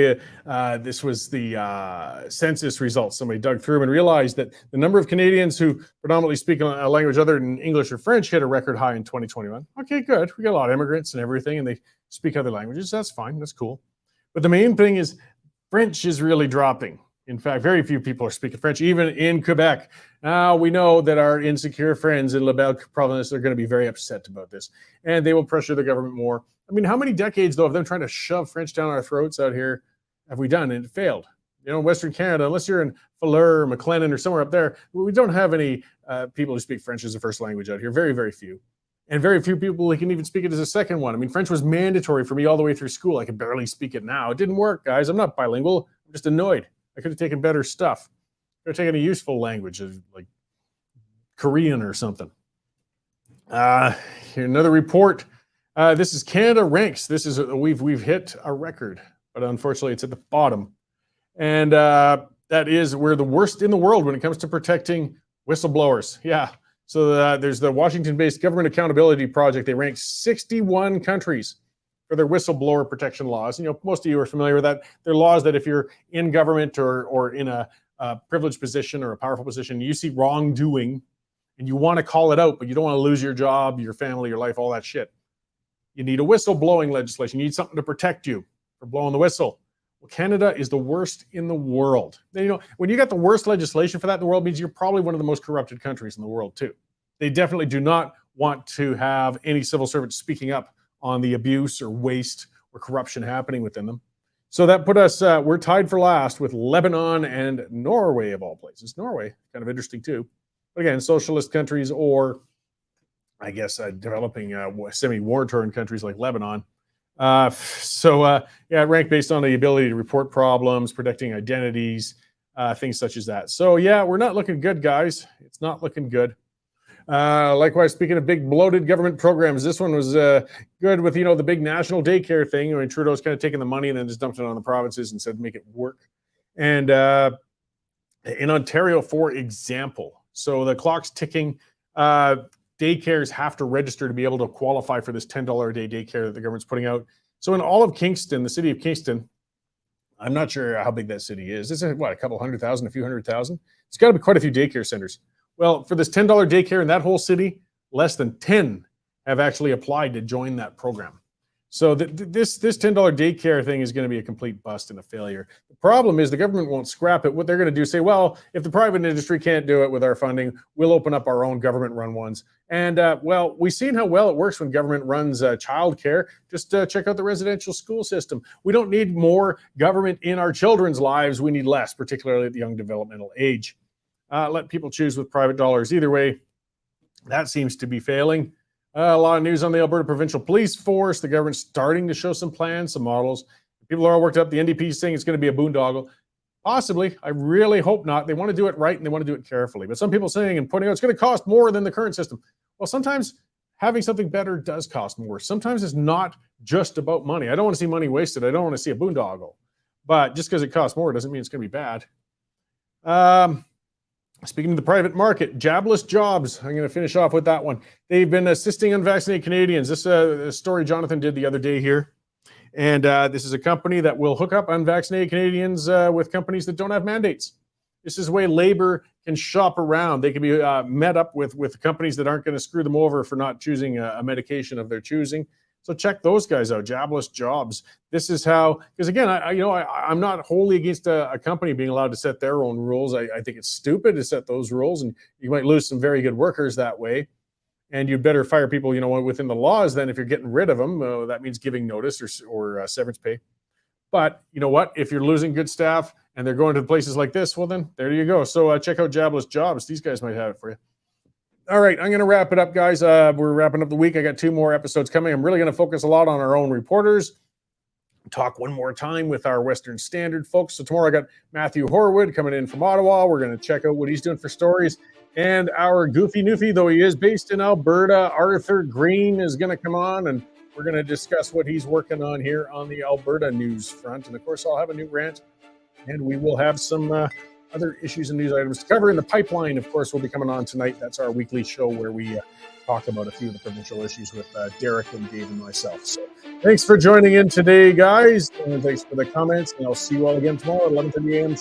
This was the census results. Somebody dug through them and realized that the number of Canadians who predominantly speak a language other than English or French hit a record high in 2021. Okay, good. We got a lot of immigrants and everything, and they speak other languages. That's fine. That's cool. But the main thing is French is really dropping. In fact, very few people are speaking French, even in Quebec. Now, we know that our insecure friends in Lebel province are going to be very upset about this, and they will pressure the government more. I mean, how many decades, though, of them trying to shove French down our throats out here have we done? And it failed. You know, Western Canada, unless you're in Faleur, McLennan, or somewhere up there, we don't have any people who speak French as a first language out here. Very, very few. And very few people who can even speak it as a second one. I mean, French was mandatory for me all the way through school. I could barely speak it now. It didn't work, guys. I'm not bilingual. I'm just annoyed. I could have taken better stuff. I could have taken a useful language, like Korean or something. Here, another report. This is Canada Ranks. This is we've hit a record, but unfortunately it's at the bottom. And that is we're the worst in the world when it comes to protecting whistleblowers. Yeah. So there's the Washington-based Government Accountability Project. They rank 61 countries for their whistleblower protection laws. You know, most of you are familiar with that. They're laws that if you're in government or in a privileged position or a powerful position, you see wrongdoing and you want to call it out, but you don't want to lose your job, your family, your life, all that shit. You need a whistleblowing legislation. You need something to protect you for blowing the whistle. Well, Canada is the worst in the world. You know, when you got the worst legislation for that in the world, means you're probably one of the most corrupted countries in the world too. They definitely do not want to have any civil servants speaking up on the abuse or waste or corruption happening within them. So that put us, we're tied for last with Lebanon and Norway of all places. Norway, kind of interesting too. But again, socialist countries or I guess developing semi-war-torn countries like Lebanon. Yeah, ranked based on the ability to report problems, protecting identities, things such as that. So yeah, we're not looking good, guys. It's not looking good. Likewise, speaking of big bloated government programs, this one was good with, you know, the big national daycare thing. I mean, Trudeau's kind of taken the money and then just dumped it on the provinces and said, make it work. And in Ontario, for example, so the clock's ticking. Daycares have to register to be able to qualify for this $10 a day daycare that the government's putting out. So in all of Kingston, the city of Kingston, I'm not sure how big that city is. Is it what, a couple 100,000, a few 100,000? It's got to be quite a few daycare centers. Well, for this $10 daycare in that whole city, less than 10 have actually applied to join that program. So this $10 daycare thing is going to be a complete bust and a failure. The problem is the government won't scrap it. What they're going to do is say, well, if the private industry can't do it with our funding, we'll open up our own government-run ones. And, well, we've seen how well it works when government runs childcare. Just check out the residential school system. We don't need more government in our children's lives. We need less, particularly at the young developmental age. Let people choose with private dollars. Either way, that seems to be failing. A lot of news on the Alberta Provincial Police Force. The government's starting to show some plans, some models. People are all worked up. The NDP is saying it's going to be a boondoggle. Possibly. I really hope not. They want to do it right and they want to do it carefully. But some people saying and pointing out it's going to cost more than the current system. Well, sometimes having something better does cost more. Sometimes it's not just about money. I don't want to see money wasted. I don't want to see a boondoggle. But just because it costs more doesn't mean it's going to be bad. Speaking of the private market, jobless jobs. I'm going to finish off with that one. They've been assisting unvaccinated Canadians. This story Jonathan did the other day here. And this is a company that will hook up unvaccinated Canadians with companies that don't have mandates. This is a way labor can shop around. They can be met up with companies that aren't going to screw them over for not choosing a medication of their choosing. So check those guys out, jobless jobs. This is how, because again, I'm not wholly against a company being allowed to set their own rules. I think it's stupid to set those rules, and you might lose some very good workers that way. And you'd better fire people, within the laws. Then, if you're getting rid of them, that means giving notice or severance pay. But you know what? If you're losing good staff and they're going to places like this, well, then there you go. So check out jobless jobs. These guys might have it for you. All right, I'm going to wrap it up, guys. We're wrapping up the week. I got 2 more episodes coming. I'm really going to focus a lot on our own reporters. Talk one more time with our Western Standard folks. So tomorrow I got Matthew Horwood coming in from Ottawa. We're going to check out what he's doing for stories. And our goofy newfie, though he is based in Alberta, Arthur Green is going to come on, and we're going to discuss what he's working on here on the Alberta news front. And, of course, I'll have a new rant, and we will have some other issues and news items to cover. In the pipeline, of course, will be coming on tonight. That's our weekly show where we talk about a few of the provincial issues with Derek and Dave and myself. So thanks for joining in today, guys, and thanks for the comments, and I'll see you all again tomorrow at 11:30 a.m.